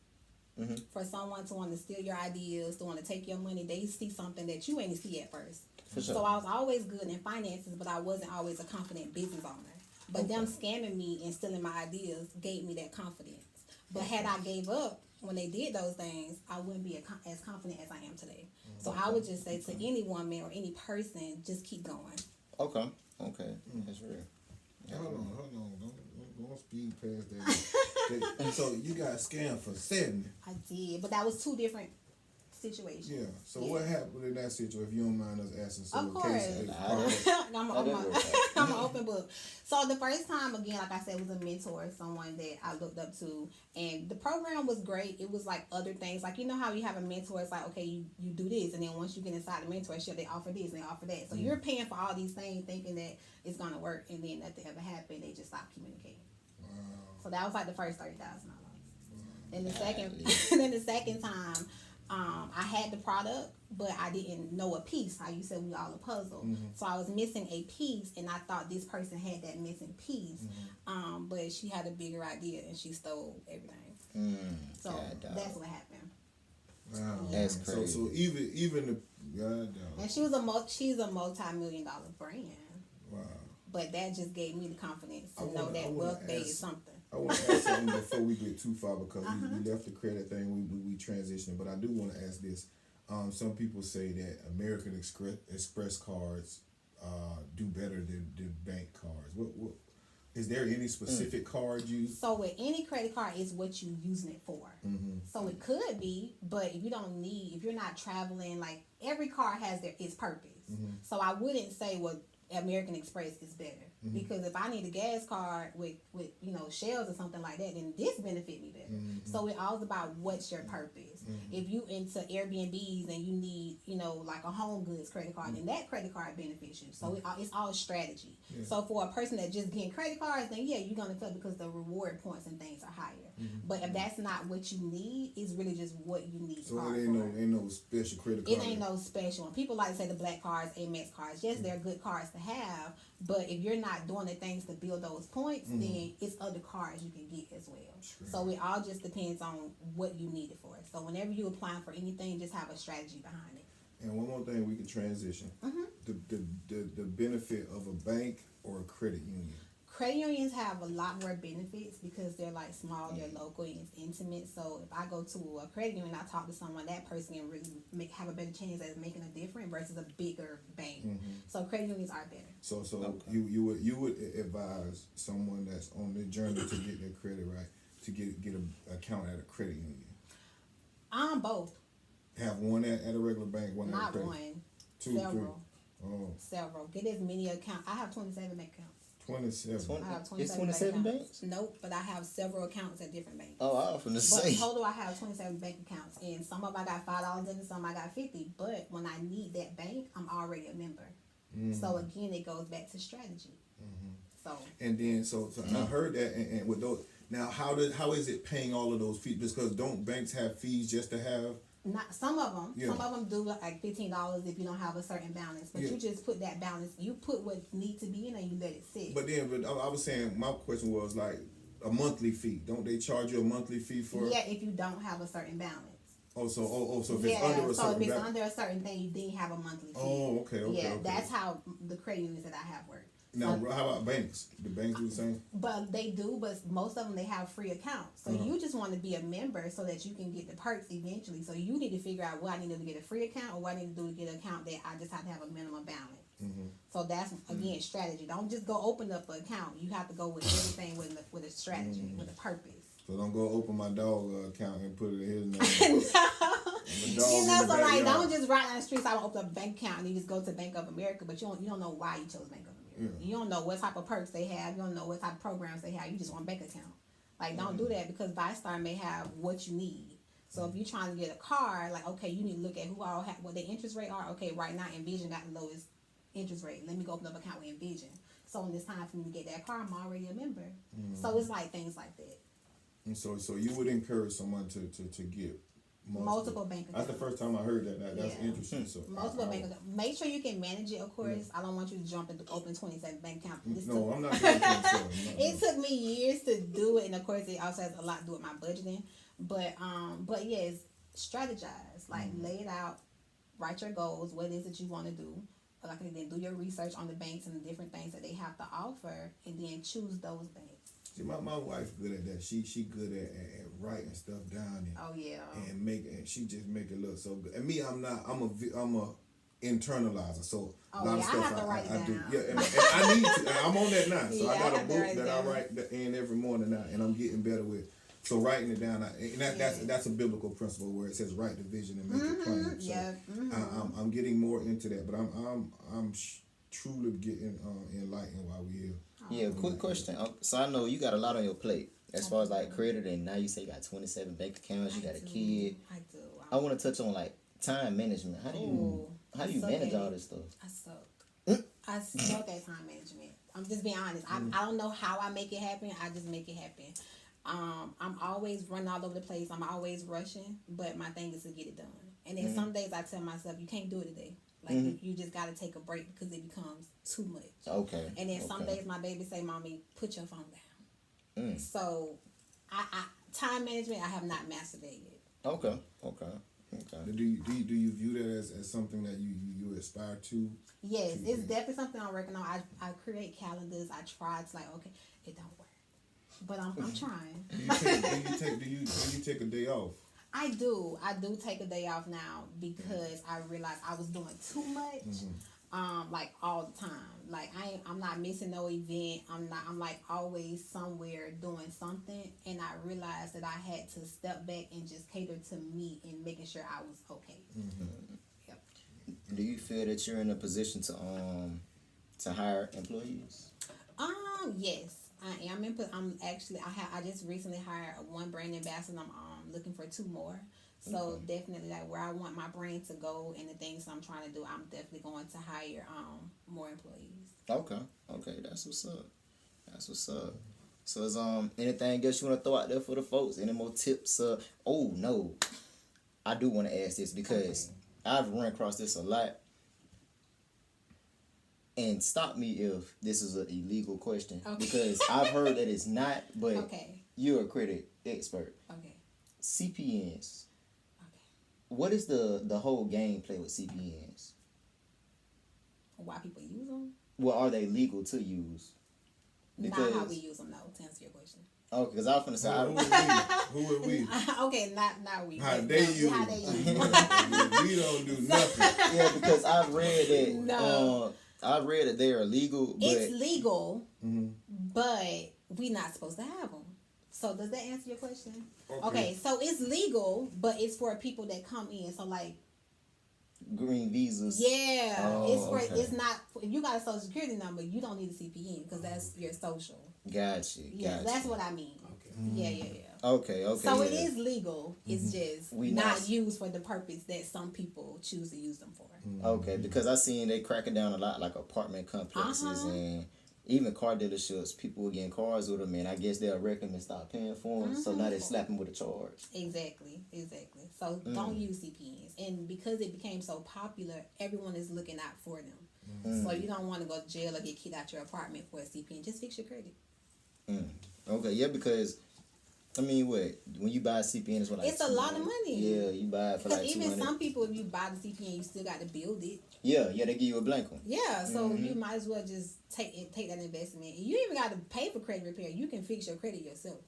For someone to want to steal your ideas, to want to take your money, they see something that you ain't see at first. For sure. So I was always good in finances, but I wasn't always a confident business owner. But them scamming me and stealing my ideas gave me that confidence. But had I gave up when they did those things, I wouldn't be as confident as I am today. So I would just say to any woman or any person, just keep going. Okay. That's real. Hold on. Don't speed past that. So you got scammed for 70. I did, but that was two different situations. Yeah. So what happened in that situation? If you don't mind us asking, so Of course. I'm an open book. So the first time, again, like I said, was a mentor, someone that I looked up to, and the program was great. It was like other things, like how you have a mentor. It's like, okay, you do this, and then once you get inside the mentorship, they offer this and they offer that. So you're paying for all these things, thinking that it's gonna work, and then nothing ever happened. They just stopped communicating. Wow. So that was like the first $30,000. Then the second time. I had the product, but I didn't know a piece. How you said we all a puzzle. So I was missing a piece, and I thought this person had that missing piece. But she had a bigger idea, and she stole everything. So that's what happened. Wow. That's crazy. So even the goddamn. And she's a multi-million-dollar brand. Wow. But that just gave me the confidence to know that wealth day is something. I want to ask something before we get too far, because we left the credit thing, we transitioned, but I do want to ask this. Some people say that American Express cards do better than bank cards. What is there any specific card you? So with any credit card, is what you using it for. So it could be, but if you're not traveling, like every card has its purpose. So I wouldn't say, well, American Express is better. Because if I need a gas card with Shells or something like that, then this benefit me better. So it all about what's your purpose. If you into Airbnbs and you need like a home goods credit card, then that credit card benefits you. So it's all strategy. So for a person that just getting credit cards, then yeah, you're gonna feel because the reward points and things are higher. But if that's not what you need, it's really just what you need. So it ain't no special credit card. It ain't no special one. People like to say the black cards, Amex cards. Yes, they're good cards to have, but if you're not doing the things to build those points, then it's other cards you can get as well. Sure. So it all just depends on what you need it for. So whenever you applying for anything, just have a strategy behind it. And one more thing we can transition. The benefit of a bank or a credit union. Credit unions have a lot more benefits because they're like small, they're local, and it's intimate. So if I go to a credit union, I talk to someone, that person can really have a better chance at making a difference versus a bigger bank. So credit unions are better. So okay. you would advise someone that's on the journey to get their credit right to get an account at a credit union. Both. Have one at a regular bank, one Not at a credit. one. Two, several. Three. Oh. Several. Get as many accounts. I have 27 bank accounts. 27. I have 27 It's 27 bank banks? Nope, but I have several accounts at different banks. Oh, I was finna But say. total, I have 27 bank accounts, and some of I got $5 in, and some I got 50. But when I need that bank, I'm already a member. So again, it goes back to strategy. So And then so I heard that, and with those now, how is it paying all of those fees? Because don't banks have fees just to have? not some of them. Yeah. Some of them do like $15 if you don't have a certain balance. But you just put that balance. You put what needs to be in, and you let it sit. But I was saying, my question was like a monthly fee. Don't they charge you a monthly fee for? Yeah, if you don't have a certain balance. So if it's under a certain so if it's balance. under a certain thing, you didn't have a monthly fee. Oh, okay. Yeah, that's how the credit unions that I have work. Now, how about banks? The banks do the same? But they do, but most of them, they have free accounts. So you just want to be a member so that you can get the perks eventually. So you need to figure out what I need to do to get a free account or what I need to do to get an account that I just have to have a minimum balance. So that's, again, strategy. Don't just go open up an account. You have to go with everything with a strategy, with a purpose. So don't go open my dog account and put it in his name. So like, don't just ride down the streets. I will open up a bank account and you just go to Bank of America, but you don't know why you chose Bank of America. You don't know what type of perks they have. You don't know what type of programs they have. You just want a bank account. Like, don't do that because ViStar may have what you need. So if you're trying to get a car, like, okay, you need to look at who all have what their interest rate are. Okay, right now Envision got the lowest interest rate. Let me go open up an account with Envision. So when it's time for me to get that car, I'm already a member. So it's like things like that. And so you would encourage someone to get multiple bank accounts. That's the first time I heard that. That's interesting. So multiple bank accounts. Make sure you can manage it, of course. I don't want you to jump and open 27 bank accounts. I'm not doing 27. It took me years to do it, and of course it also has a lot to do with my budgeting. But yes, strategize. Like lay it out, write your goals, what it is that you want to do. Like, and then do your research on the banks and the different things that they have to offer, and then choose those banks. See, my wife good at that. She good at writing stuff down and she just make it look so good. And me, I'm not. I'm a internalizer. So a lot of stuff I do. Yeah, and I need to. I'm on that now. So I got a book that I write in every morning now, and I'm getting better with. So writing it down, and that's a biblical principle where it says write the vision and make it plain. So I'm getting more into that, but I'm truly getting enlightened while we're here. Yeah, quick question. So I know you got a lot on your plate as far as like credit, and now you say you got 27 bank accounts. You got a kid. I do. I want to touch on like time management. How do you manage all this stuff? I suck. I suck at time management. I'm just being honest. I don't know how I make it happen. I just make it happen. I'm always running all over the place. I'm always rushing, but my thing is to get it done. And then some days I tell myself, you can't do it today. Like, you just got to take a break because it becomes too much. Okay. And then some days my baby say, Mommy, put your phone down. So, I time management, I have not mastered that yet. Okay. Do you view that as something that you aspire to? Yes, it's definitely something I'm working on. I create calendars. I try to okay, it don't work. But I'm trying. Do you take a day off? I do take a day off now because I realized I was doing too much, like all the time. Like I'm not missing no event. I'm like always somewhere doing something, and I realized that I had to step back and just cater to me and making sure I was okay. Yep. Do you feel that you're in a position to hire employees? Yes, I am. I'm actually. I just recently hired one brand ambassador. I'm looking for 2 more. So definitely, like where I want my brand to go and the things I'm trying to do, I'm definitely going to hire more employees. Okay, that's what's up. That's what's up. So is anything else you want to throw out there for the folks? Any more tips? Oh no, I do want to ask this because I've run across this a lot. And stop me if this is an illegal question because I've heard that it's not, but you're a credit expert. Okay. CPNs. Okay. What is the whole gameplay with CPNs? Why people use them? Well, are they legal to use? Because, not how we use them, though, to answer your question. Okay, because I was going to say... Who are we? Okay, not we. How they use them. We don't do nothing. Yeah, because I've read that... No. I read that they are legal. But... It's legal, but we're not supposed to have them. So does that answer your question? Okay, so it's legal, but it's for people that come in. So like green visas. Yeah, it's not. If you got a social security number, you don't need a CPN because that's your social. Gotcha. That's what I mean. Okay. Yeah. Okay. So it is legal. It's just not used for the purpose that some people choose to use them for. Okay, because I seen they cracking down a lot, like apartment complexes and even car dealerships. People were getting cars with them, and I guess they'll wreck them and stop paying for them. So now they slap them with a charge. Exactly. So don't use CPNs, and because it became so popular, everyone is looking out for them. So you don't want to go to jail or get kicked out your apartment for a CPN. Just fix your credit. Okay, yeah, because I mean, what when you buy a CPN, it's what like it's a lot of money. Yeah, you buy it for like $200. Even some people, if you buy the CPN, you still got to build it. Yeah, they give you a blank one. Yeah, so you might as well just take that investment. You even got to pay for credit repair. You can fix your credit yourself.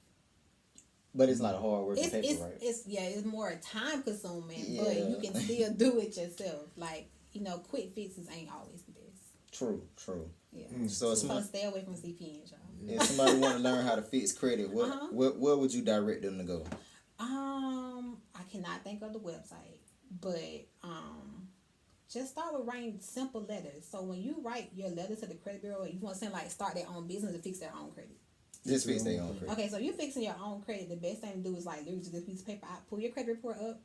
But it's not a hard work paper, right? It's more time consuming, but you can still do it yourself. Like quick fixes ain't always the best. True. Yeah. So stay away from CPNs, y'all. If somebody want to learn how to fix credit, where would you direct them to go? I cannot think of the website, but just start with writing simple letters. So when you write your letter to the credit bureau, you want to send start their own business and fix their own credit. Just fix their own credit. Okay, so you're fixing your own credit. The best thing to do is literally just get a piece of paper out, pull your credit report up,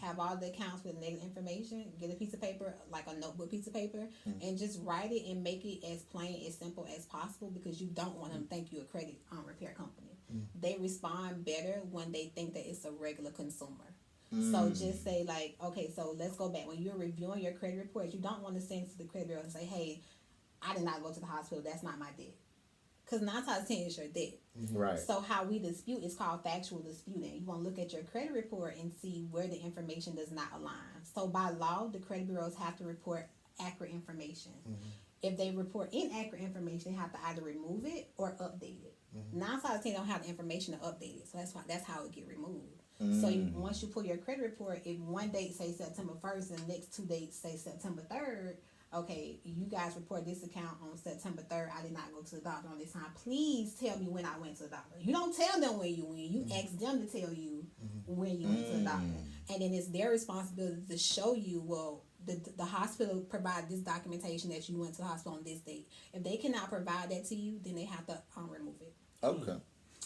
have all the accounts with negative information, get a piece of paper, like a notebook piece of paper, and just write it and make it as plain, as simple as possible because you don't want them to think you're a credit repair company. They respond better when they think that it's a regular consumer. So just say okay, so let's go back. When you're reviewing your credit report, you don't want to send it to the credit bureau and say, hey, I did not go to the hospital. That's not my debt. Because 9 times out of 10 is your debt. Right. So how we dispute is called factual disputing. You want to look at your credit report and see where the information does not align. So by law, the credit bureaus have to report accurate information. If they report inaccurate information, they have to either remove it or update it. 9 times out of 10 don't have the information to update it. So that's how it get removed. So once you pull your credit report, if one date say September 1st and the next 2 dates say September 3rd, okay, you guys report this account on September 3rd. I did not go to the doctor on this time. Please tell me when I went to the doctor. You don't tell them when you went. You ask them to tell you when you went to the doctor. And then it's their responsibility to show you, well, the hospital provided this documentation that you went to the hospital on this date. If they cannot provide that to you, then they have to remove it. Okay.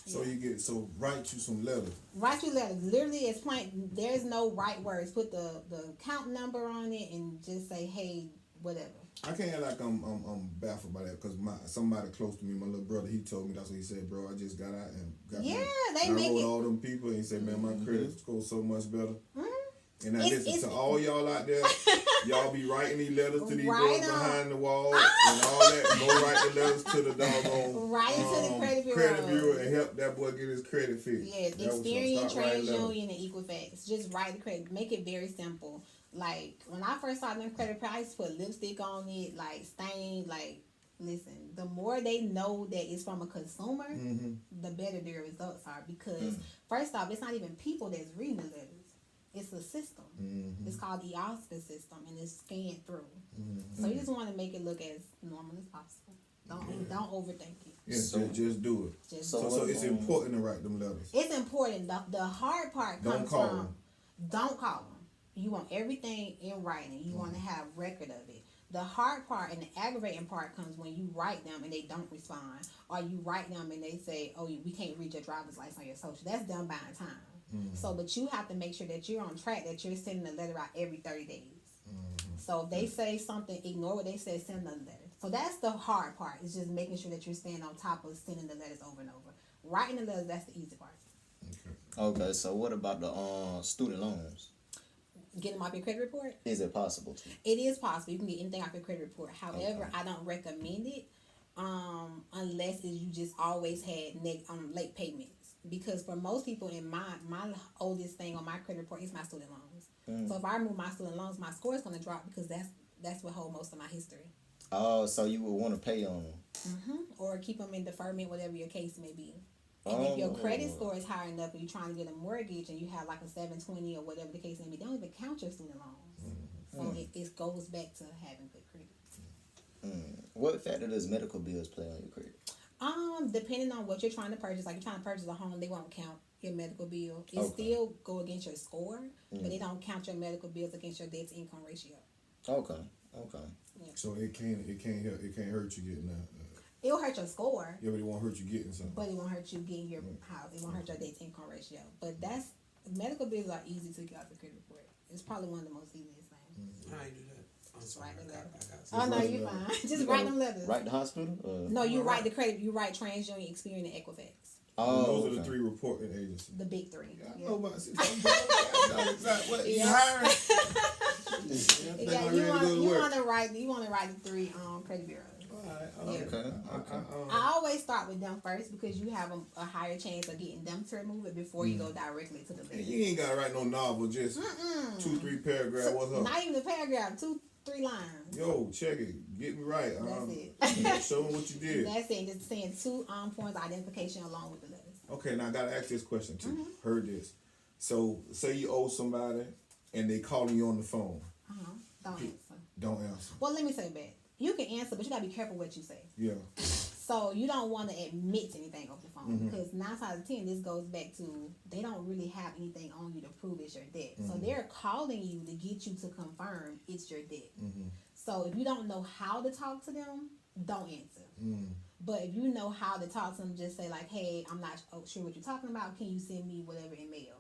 So write you some letters. Write you letters. Literally, it's plain. There's no right words. Put the account number on it and just say, hey, whatever. I can't act like I'm baffled by that because somebody close to me, my little brother, he told me that's what he said, bro. I just got out and got they make it. All them people and he said, man, my credit score's so much better. And I listen to all y'all out there. Y'all be writing these letters to these boys behind the wall and all that. Go write the letters to the doggone to the credit bureau and help that boy get his credit fixed. Yes, Experian, Trade Union, and Equifax. Just write the credit. Make it very simple. Like when I first started in credit repair, I used to put lipstick on it, stain, listen, the more they know that it's from a consumer, the better their results are because first off, it's not even people that's reading the letters. It's a system. It's called the Oscar system, and it's scanned through. So you just want to make it look as normal as possible. Don't overthink it. Yeah, just do it. So it's important to write them letters. It's important. The hard part comes from don't call them. You want everything in writing. You want to have record of it. The hard part and the aggravating part comes when you write them and they don't respond, or you write them and they say, "Oh, we can't read your driver's license on your social." That's done buying time. So, but you have to make sure that you're on track, that you're sending a letter out every 30 days. So if they say something, ignore what they say, send another letter. So that's the hard part. It's just making sure that you're staying on top of sending the letters over and over. Writing the letters, that's the easy part. Okay, so what about the student loans? Get them off your credit report? Is it possible to? It is possible. You can get anything off your credit report. However, I don't recommend it unless you just always had late payments. Because for most people, in my oldest thing on my credit report is my student loans. So if I remove my student loans, my score is going to drop because that's what holds most of my history. Oh, so you would want to pay on them. Or keep them in deferment, whatever your case may be. And if your credit score is high enough and you're trying to get a mortgage and you have like a 720 or whatever the case may be, they don't even count your student loans. So it goes back to having good credit. What factor does medical bills play on your credit? Depending on what you're trying to purchase, like you're trying to purchase a home, they won't count your medical bill. It still go against your score, but they don't count your medical bills against your debt to income ratio. Okay. Yeah. So it can't hurt you getting that. It'll hurt your score. Yeah, but it won't hurt you getting something. But it won't hurt you getting your house. It won't hurt your debt to income ratio. But medical bills are easy to get off the credit report. It's probably one of the most easiest things. How you do that? I'm sorry, Write the letter. I got Oh no, you fine. Just write them letters. Write the hospital? No, you write the credit. You write TransUnion, Experian, and Equifax. Those are the three reporting agencies. The big three. I Yeah. know about what you hiring. You want to write the three credit bureaus. Okay. I always start with them first because you have a higher chance of getting them to remove it before you go directly to the list. You ain't gotta write no novel, just 2-3 paragraphs. What's up? Not even a paragraph, 2-3 lines. Yo, check it. Get me right. That's it. Show them what you did. That's it. Just saying 2 points of identification along with the letters. Okay, now I gotta ask this question too. Heard this. So say you owe somebody and they calling you on the phone. Don't answer. Don't answer. Well, let me say that. You can answer, but you gotta be careful what you say. Yeah. So you don't want to admit to anything over the phone because 9 times out of 10, this goes back to they don't really have anything on you to prove it's your debt. So they're calling you to get you to confirm it's your debt. So if you don't know how to talk to them, don't answer. But if you know how to talk to them, just say like, "Hey, I'm not sure what you're talking about. Can you send me whatever in mail?"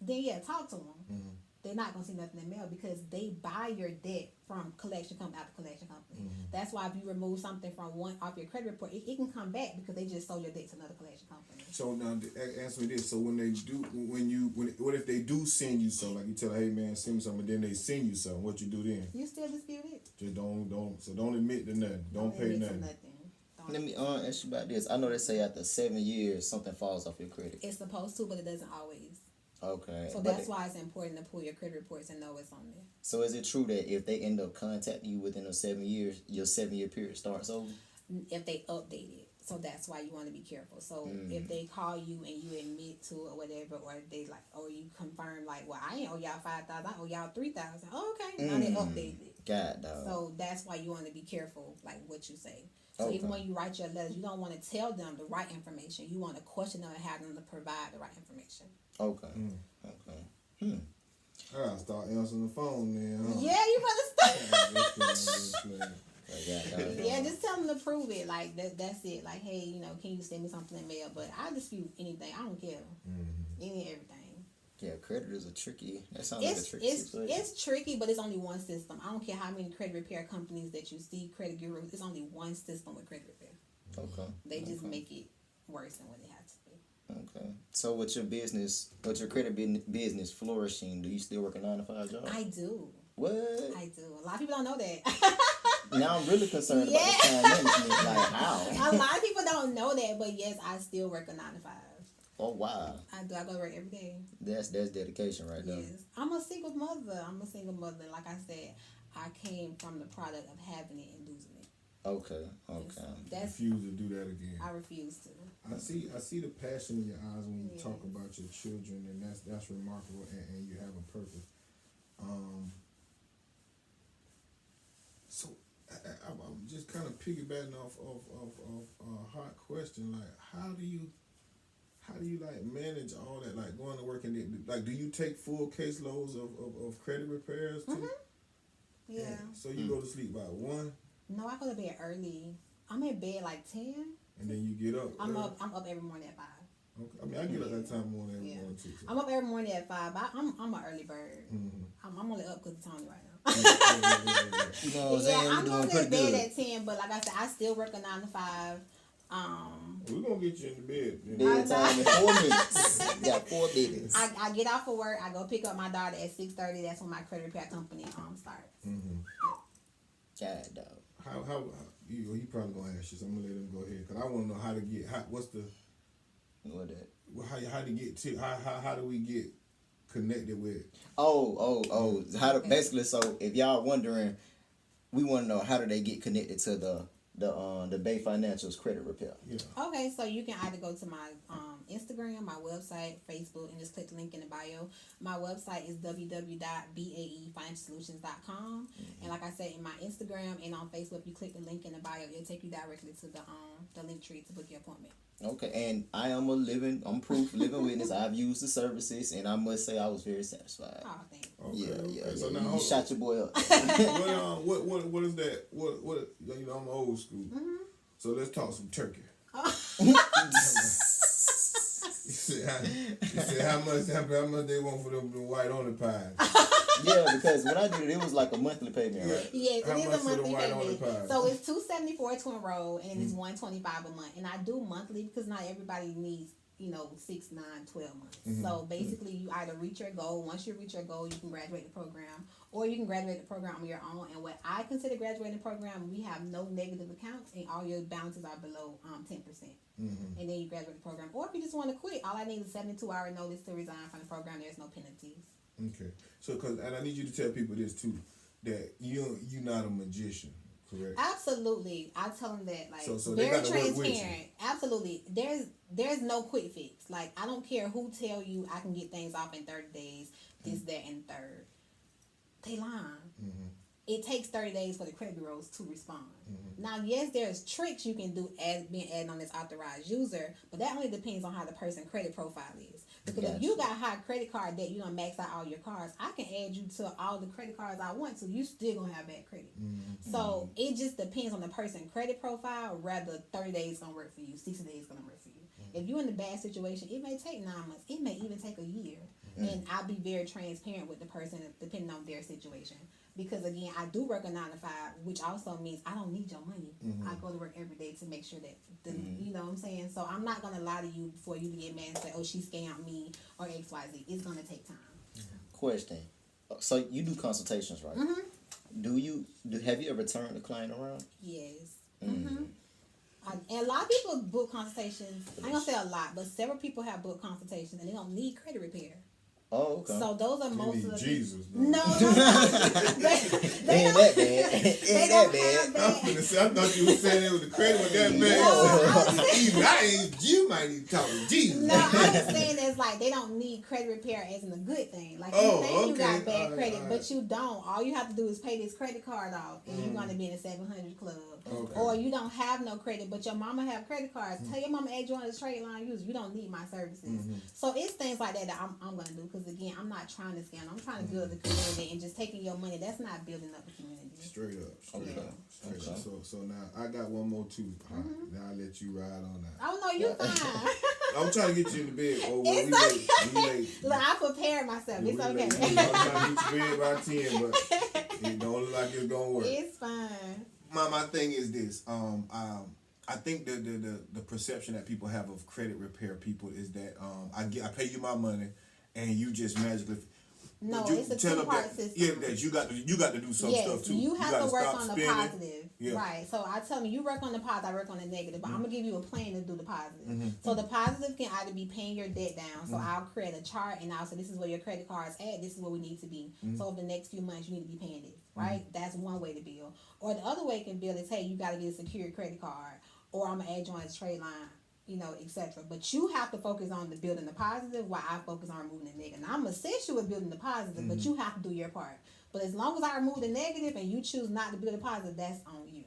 Then yeah, talk to them. They're not gonna see nothing in mail because they buy your debt from collection company after collection company. That's why if you remove something from one off your credit report, it can come back because they just sold your debt to another collection company. So now answer me this. So what if they do send you something, like you tell, "Hey man, send me something," and then they send you something, what you do then? You still dispute it? Just don't admit to nothing. Don't pay admit to nothing. Let me ask you about this. I know they say after 7 years something falls off your credit. It's supposed to, but it doesn't always. Okay. So that's why it's important to pull your credit reports and know what's on there. So is it true that if they end up contacting you within those 7 years, your 7-year period starts over? If they update it. So that's why you want to be careful. So if they call you and you admit to it or whatever, or they like, or you confirm like, "Well, I ain't owe y'all 5,000, I owe y'all 3,000." Oh, okay. Now they updated it. God, dog. So that's why you want to be careful, like what you say. So even when you write your letters, you don't want to tell them the right information. You want to question them and have them to provide the right information. Okay. I gotta start answering the phone then. Huh? Yeah, you better start. Yeah, Yeah, just tell them to prove it. Like that's it. Like, hey, can you send me something in mail? But I dispute anything. I don't care. Any and everything. Yeah, creditors are tricky. That sounds like a tricky situation. It's tricky, but it's only one system. I don't care how many credit repair companies that you see, credit gurus. It's only one system with credit repair. Okay. They just make it worse than what they have to be. Okay. So with your credit business flourishing, do you still work a 9-to-5 job? I do. What? I do. A lot of people don't know that. Now I'm really concerned about the time management. Like how? A lot of people don't know that, but yes, I still work a 9-to-5. Oh wow. I do. I go to work every day. That's dedication right there. Yes. I'm a single mother. Like I said, I came from the product of having it and losing it. Okay. Refuse to do that again. I refuse to. I see the passion in your eyes when you talk about your children, and that's remarkable, and you have a purpose. So I'm just kind of piggybacking off of a hot question. Like, how do you like manage all that? Like going to work and like, do you take full caseloads of credit repairs too? Yeah. So you go to sleep by 1? No, I go to bed early. I'm in bed like 10. And then you get up. I'm up every morning at 5. Okay. I mean, I get up that time morning every morning too. So. I'm up every morning at 5. I'm an early bird. I'm only up because of Tony right now. You know what I'm saying? I'm We're doing going to pretty bed good. at 10, but like I said, I still work a 9 to 5. We're gonna get you in the bed. Bedtime in 4 minutes. You got 4 minutes. I get off of work. I go pick up my daughter at 6:30. That's when my credit repair company starts. God, dog. How he probably gonna ask you, so I'm gonna let him go ahead because I want to know how to get what's the What that? how to get to how do we get connected with? How to basically? So if y'all wondering, we want to know how do they get connected to the Bay Financial's credit repair. Yeah. Okay, so you can either go to my Instagram, my website, Facebook, and just click the link in the bio. My website is www.baefinancialsolutions.com. And like I said, in my Instagram and on Facebook, you click the link in the bio, it'll take you directly to the link tree to book your appointment. Okay, and I'm proof, living witness. I've used the services, and I must say I was very satisfied. Oh, thank you. Okay, Yeah. So now, you shot your boy up. what is that? What you know? I'm old school. So let's talk some turkey. You said how much they want for them white on the pies? Yeah, because when I did it was like a monthly payment, right? Yes, How it is much a for the monthly white on the payment. pie? So it's $274 to enroll, and it's $125 a month. And I do monthly because not everybody needs 6, 9, 12 months. So basically, you either reach your goal. Once you reach your goal, you can graduate the program, or you can graduate the program on your own. And what I consider graduating the program, we have no negative accounts, and all your balances are below 10%. And then you graduate the program. Or if you just want to quit, all I need is a 72-hour notice to resign from the program. There's no penalties. Okay. So, and I need you to tell people this too, that you're not a magician, correct? Absolutely, I tell them that so they very gotta work with you. transparent. Absolutely, there's no quick fix. Like I don't care who tell you I can get things off in 30 days, this, that, and third. They lying. It takes 30 days for the credit bureaus to respond. Now, yes, there's tricks you can do as being added on this authorized user, but that only depends on how the person's credit profile is. Because if you got high credit card debt, you don't max out all your cards, I can add you to all the credit cards I want to. You still gonna have bad credit. So it just depends on the person's credit profile. Rather 30 days gonna work for you, 60 days gonna work for you. If you're in a bad situation, it may take 9 months. It may even take a year. And I'll be very transparent with the person depending on their situation. Because again, I do work a 9 to 5, which also means I don't need your money. I go to work every day to make sure that you know what I'm saying. So I'm not gonna lie to you for you to get mad and say, "Oh, she scammed me" or XYZ. It's gonna take time. Question. So you do consultations, right? Have you ever turned a client around? Yes. And a lot of people book consultations. I ain't gonna say a lot, but several people have booked consultations and they don't need credit repair. Oh, okay. So those are most of the Jesus. No. Ain't that bad. Ain't that bad. I thought you were saying it was the credit was that bad. You might need to talk to Jesus. No, I was saying it's like they don't need credit repair as in a good thing. Like you think you got bad credit, but you don't. All you have to do is pay this credit card off, and you're gonna be in a 700 club. Okay. Or you don't have no credit, but your mama have credit cards. Tell your mama add you on the trade line user. You don't need my services. So it's things like that I'm gonna do because again, I'm not trying to scam. I'm trying to build the community, and just taking your money, that's not building up the community. Straight up. Okay. So now I got one more too. Now I'll let you ride on that. Oh no, you're fine. I'm trying to get you in the bed. Oh, well, It's we late. Look, I prepared myself. It's okay. I'm trying to get you in by 10, but it don't look like it's gonna work. It's fine. My thing is this. I think the perception that people have of credit repair people is that I pay you my money and you just magically. No, you it's a tell them two-part that, system. Yeah, that you got to do some stuff too. You have to work stop on the spending. positive. Yeah. Right. So I tell me you work on the positive, I work on the negative. But I'm gonna give you a plan to do the positive. So the positive can either be paying your debt down. So I'll create a chart and I'll say this is where your credit card's at, this is where we need to be. So over the next few months you need to be paying this. Right? That's one way to build. Or the other way you can build is, hey, you gotta get a secured credit card, or I'm gonna add you on this trade line, etc. But you have to focus on the building the positive while I focus on removing the negative. Now, I'm assist you with building the positive, but you have to do your part. But as long as I remove the negative and you choose not to build the positive, that's on you.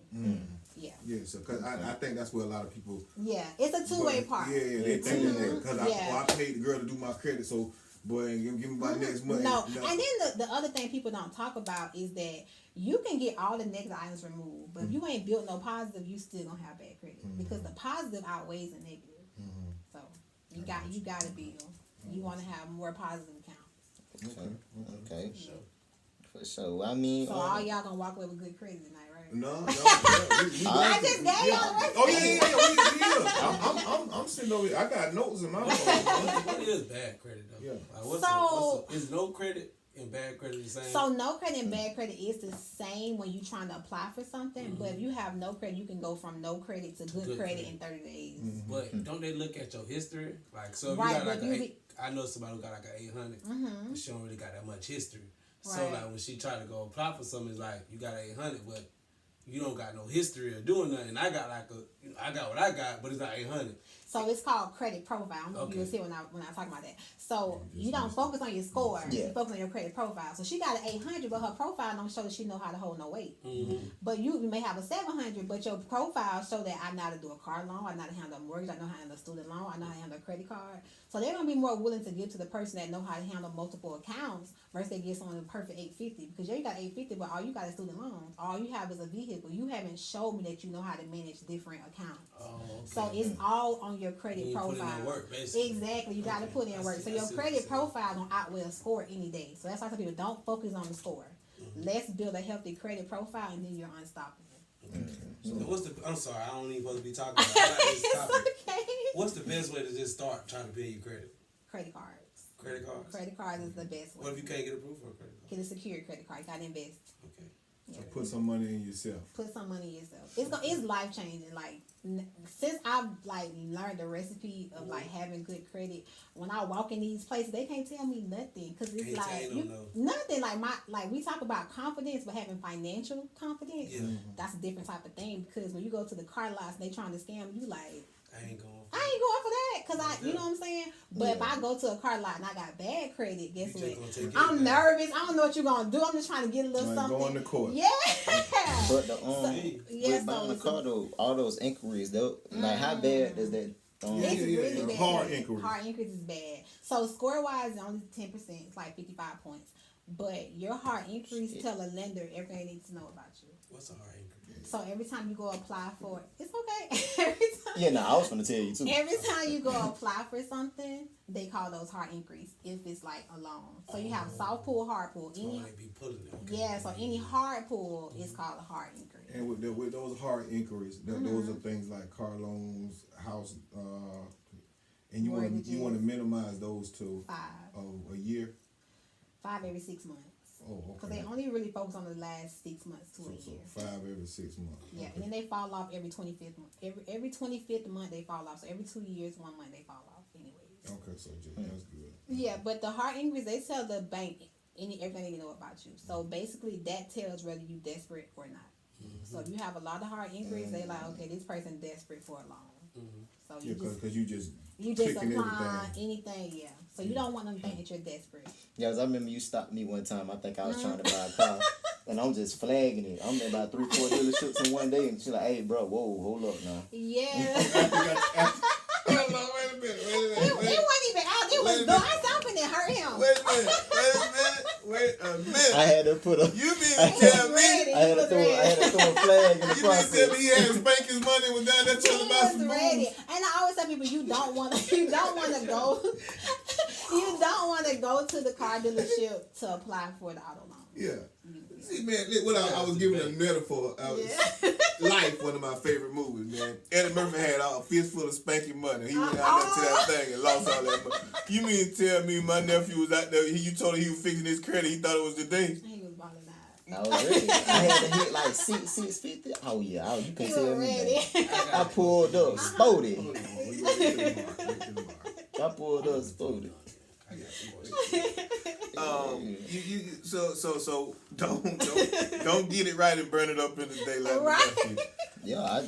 Yeah. Yeah, so because I think that's where a lot of people. Yeah, it's a two-way part. Yeah, they think that because I paid the girl to do my credit, so boy, give me my next money. No. And then the other thing people don't talk about is that you can get all the negative items removed, but if you ain't built no positive, you still gonna have bad credit because the positive outweighs the negative. So you got to build. You want to have more positive accounts. Okay. For sure. I mean, so all y'all gonna walk away with good credit tonight, right? No. I just gave y'all the recipe. Oh yeah. I'm sitting over here. I got notes in my phone. What is bad credit though? Yeah. Like, is no credit and bad credit the same? So no credit and bad credit is the same when you're trying to apply for something. But if you have no credit, you can go from no credit to good credit in 30 days. But don't they look at your history? Like, so if Right, you got like but I know somebody who got like an 800, but she don't really got that much history. So Right. like when she try to go apply for something, it's like you got 800, but you don't got no history of doing nothing. I got I got what I got, but it's not 800. So it's called credit profile. I don't know if you was here when I talk about that. So you don't focus on your score. You focus on your credit profile. So she got an 800, but her profile don't show that she know how to hold no weight. But you may have a 700, but your profile show that I know how to do a car loan, I know how to handle a mortgage, I know how to handle a student loan, I know how to handle a credit card. So they're gonna be more willing to give to the person that know how to handle multiple accounts versus they get someone a perfect 850. Because you got 850, but all you got is student loans. All you have is a vehicle. You haven't showed me that you know how to manage different accounts. So it's all on your credit profile. Put in work, basically. Exactly, you got to put in work. So your credit profile gonna outweigh a score any day. So that's why I tell people don't focus on the score. Let's build a healthy credit profile, and then you're unstoppable. So I'm sorry, I don't even supposed to be talking about this topic. Okay. What's the best way to just start trying to build your credit? Credit cards. Credit cards? Credit cards is the best way. What if you can't get approved for a credit card? Get a secured credit card. You gotta invest. Okay. Yeah. Put some money in yourself. Put some money in yourself. It's life changing. Like since I've learned the recipe of having good credit, when I walk in these places, they can't tell me nothing because it's nothing. Like we talk about confidence, but having financial confidence, that's a different type of thing. Because when you go to the car lots, and they trying to scam you, like. I ain't going for that because you know what I'm saying. But if I go to a car lot and I got bad credit, guess what? I'm nervous. I don't know what you're gonna do. I'm just trying to get a little something. Go on the court. Yeah. But with buying the car though, all those inquiries though, like how bad is that? It's really bad. Hard inquiries. Hard inquiries is bad. So score wise, only 10%. It's like 55 points. But your hard inquiries tell a lender everything they need to know about you. What's a hard inquiry? So every time you go apply for it's okay. I was gonna tell you too. Every time you go apply for something, they call those hard inquiries if it's like a loan. So you have soft pull, hard pull. So any hard pull is called a hard inquiry. And with those hard inquiries, those are things like car loans, house, and you want to minimize those to 5. A year. 5 every 6 months. Oh, okay. Because they only really focus on the last 6 months to a year. So 5 every 6 months. Yeah, okay. and then they fall off every 25th month. Every 25th month they fall off. So every 2 years, 1 month they fall off. Anyways. Okay, so that's good. Yeah, but the hard inquiries they tell the bank everything they know about you. So basically that tells whether you desperate or not. So if you have a lot of hard inquiries, they like okay, this person desperate for a loan. So because you just apply anything. Yeah. So you don't want them to think that you're desperate. Yeah, 'cause I remember you stopped me one time. I think I was trying to buy a car, and I'm just flagging it. I'm in about 3-4 dealerships in one day, and she's like, "Hey, bro, whoa, hold up now." Yeah. Wait a minute. It wasn't even out. It was doing something that hurt him. Wait a minute. I had to put a. You mean to tell me? I had to throw a flag in the You mean to process. tell me he had to spank his money and was down there telling about some ready. moves? And I always tell people you don't want to go you don't want to go to the car dealership to apply for the auto loan. Yeah. See, man, I was giving a metaphor. Life, one of my favorite movies, man. Eddie Murphy had a fistful of spanking money. He went out there to that thing and lost all that money. You mean to tell me my nephew was out there, you told him he was fixing his credit, he thought it was the day? He was balling out. I was ready. I had to hit like 650. Oh yeah, you can't tell me that. I pulled up, spotted. I pulled up, spotted. So don't get it right and burn it up in the daylight. Right. Yeah, I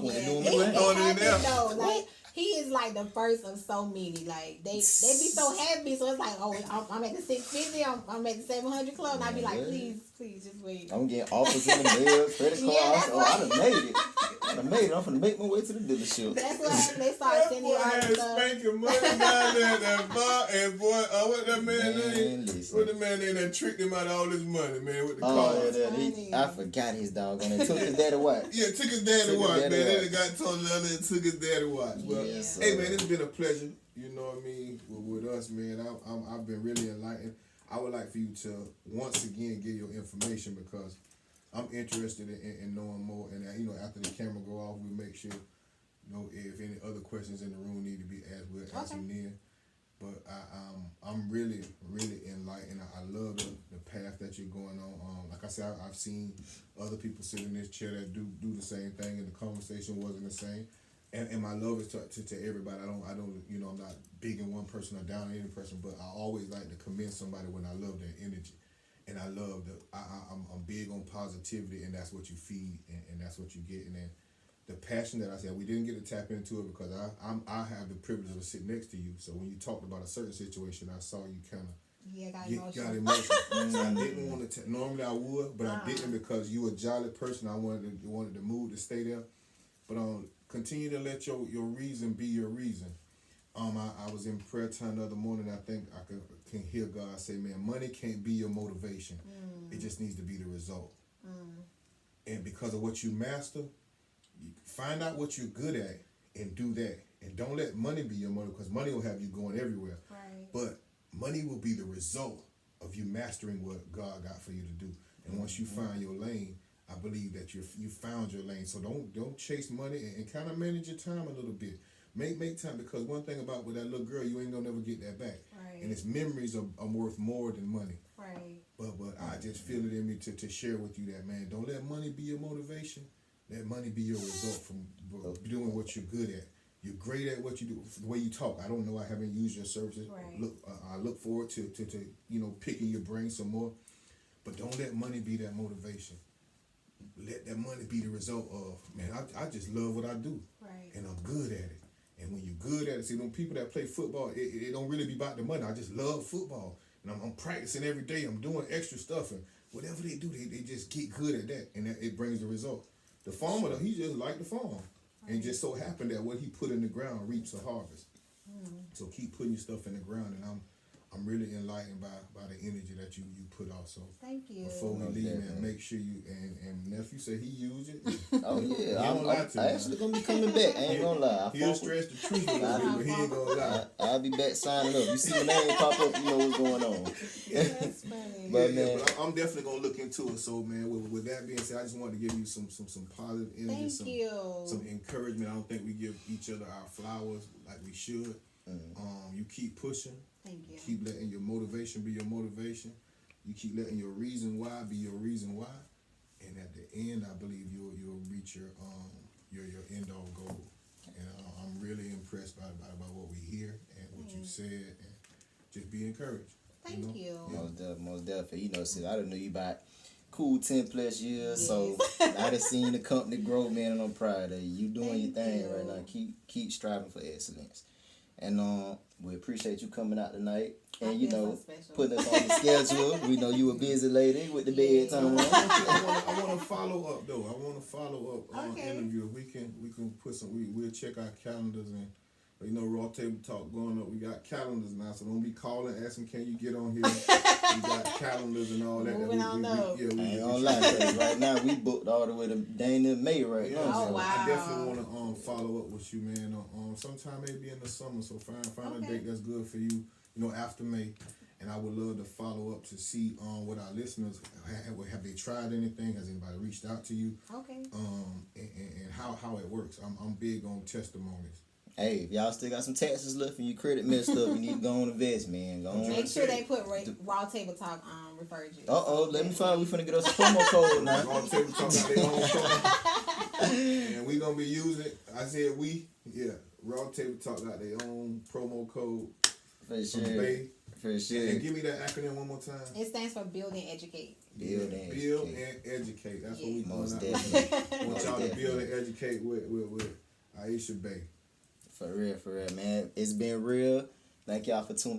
went doing my Throwing it in there. No, like he is like the first of so many. Like they be so happy, so it's like, oh, I'm at the 650, I'm at the 700 club, and I be like, please Please just wait. I'm getting offers in the mail, credit cards. Yeah, I done made it. I'm finna make my way to the dealership. That's why they start That sending boy you all had the stuff. spanking money down there at that bar, and boy, what that man name? Listen. What the man name that tricked him out of all his money, man, with the Oh, cards? yeah, I forgot his dog on it. Took his daddy watch. Yeah, took his daddy Took his watch, daddy man. watch. Then got told the other and took his daddy watch. But Yes, hey, sir. man, it's been a pleasure. You know what I mean with us, man. I've been really enlightened. I would like for you to once again give your information because I'm interested in knowing more. And after the camera go off, we make sure if any other questions in the room need to be asked, we'll ask them then. But I'm really, really enlightened. I love the path that you're going on. Like I said, I've seen other people sit in this chair that do the same thing, and the conversation wasn't the same. And my love is to everybody. I don't I'm not big in one person or down on any person, but I always like to commend somebody when I love their energy, and I love I'm big on positivity, and that's what you feed, and that's what you get, and then the passion that I said we didn't get to tap into it because I have the privilege of sitting next to you. So when you talked about a certain situation, I saw you kind of got emotional. So I didn't want to. Normally I would, but I didn't because you a jolly person. I wanted the mood to stay there, but continue to let your reason be your reason. I was in prayer time the other morning. I think I can hear God say, "Man, money can't be your motivation. It just needs to be the result." And because of what you master, you find out what you're good at and do that. And don't let money be your motive because money will have you going everywhere. Right. But money will be the result of you mastering what God got for you to do. And once you find your lane, I believe that you found your lane. So don't chase money and kind of manage your time a little bit. Make time because one thing about with that little girl, you ain't gonna never get that back. Right. And its memories are worth more than money. Right. But I just feel it in me to share with you that, man, don't let money be your motivation. Let money be your result from doing what you're good at. You're great at what you do. The way you talk, I don't know. I haven't used your services. Right. I look forward to picking your brain some more. But don't let money be that motivation. Let that money be the result of, man, I just love what I do. Right. And I'm good at it. And when you're good at it, see, them people that play football, it don't really be about the money. I just love football. And I'm practicing every day. I'm doing extra stuff. And whatever they do, they just get good at that. And it brings the result. The farmer, he just liked the farm. And just so happened that what he put in the ground reaps a harvest. So keep putting your stuff in the ground, and I'm really enlightened by the energy that you put off. So Thank you. before we leave, man, make sure you and nephew said he used it. Oh yeah, I I actually gonna be coming back. I ain't gonna lie. He'll stress the truth a little bit, but he ain't gonna lie. I'll be back signing up. You see my name pop up, you know what's going on. That's funny. But man, But I'm definitely gonna look into it. So man, with that being said, I just wanted to give you some positive energy, some encouragement. I don't think we give each other our flowers like we should. You keep pushing. Thank you. Keep letting your motivation be your motivation. You keep letting your reason why be your reason why. And at the end, I believe you'll reach your end all goal. And I'm really impressed by what we hear and what you said, and just be encouraged. Thank you. most definitely. You know, sis, I done knew you about cool 10 plus years, so I done seen the company grow, man, and I'm proud of you. You doing your thing right now. Keep striving for excellence. And we appreciate you coming out tonight. And you know, putting us on the schedule. We know you a busy lady with the bedtime. I want to follow up though. I want to follow up on interview. We can put some. We'll check our calendars and. You know, Raw Table Talk going up. We got calendars now, so don't be calling, asking, can you get on here? We got calendars and all that. Moving on up. I ain't gonna lie, cause right now we booked all the way to Dana May right now. Oh, So wow. I definitely want to follow up with you, man. Sometime maybe in the summer. So find a date that's good for you. You know, after May. And I would love to follow up to see what our listeners have they tried anything? Has anybody reached out to you? Okay. And how it works. I'm big on testimonies. Hey, if y'all still got some taxes left and your credit messed up, you need to go on invest, man. Go on. Make sure they put Raw Table Talk referred you. Let me find. We finna get us a promo code now. Raw Table Talk got their own promo. And we gonna be using. I said we. Yeah. Raw Table Talk got their own promo code. For sure. From Bay. For sure. And give me that acronym one more time. It stands for Build and Educate. Build and educate. That's what we doing. Most I definitely. want y'all to build and educate with Aisha Bay. For real, man. It's been real. Thank y'all for tuning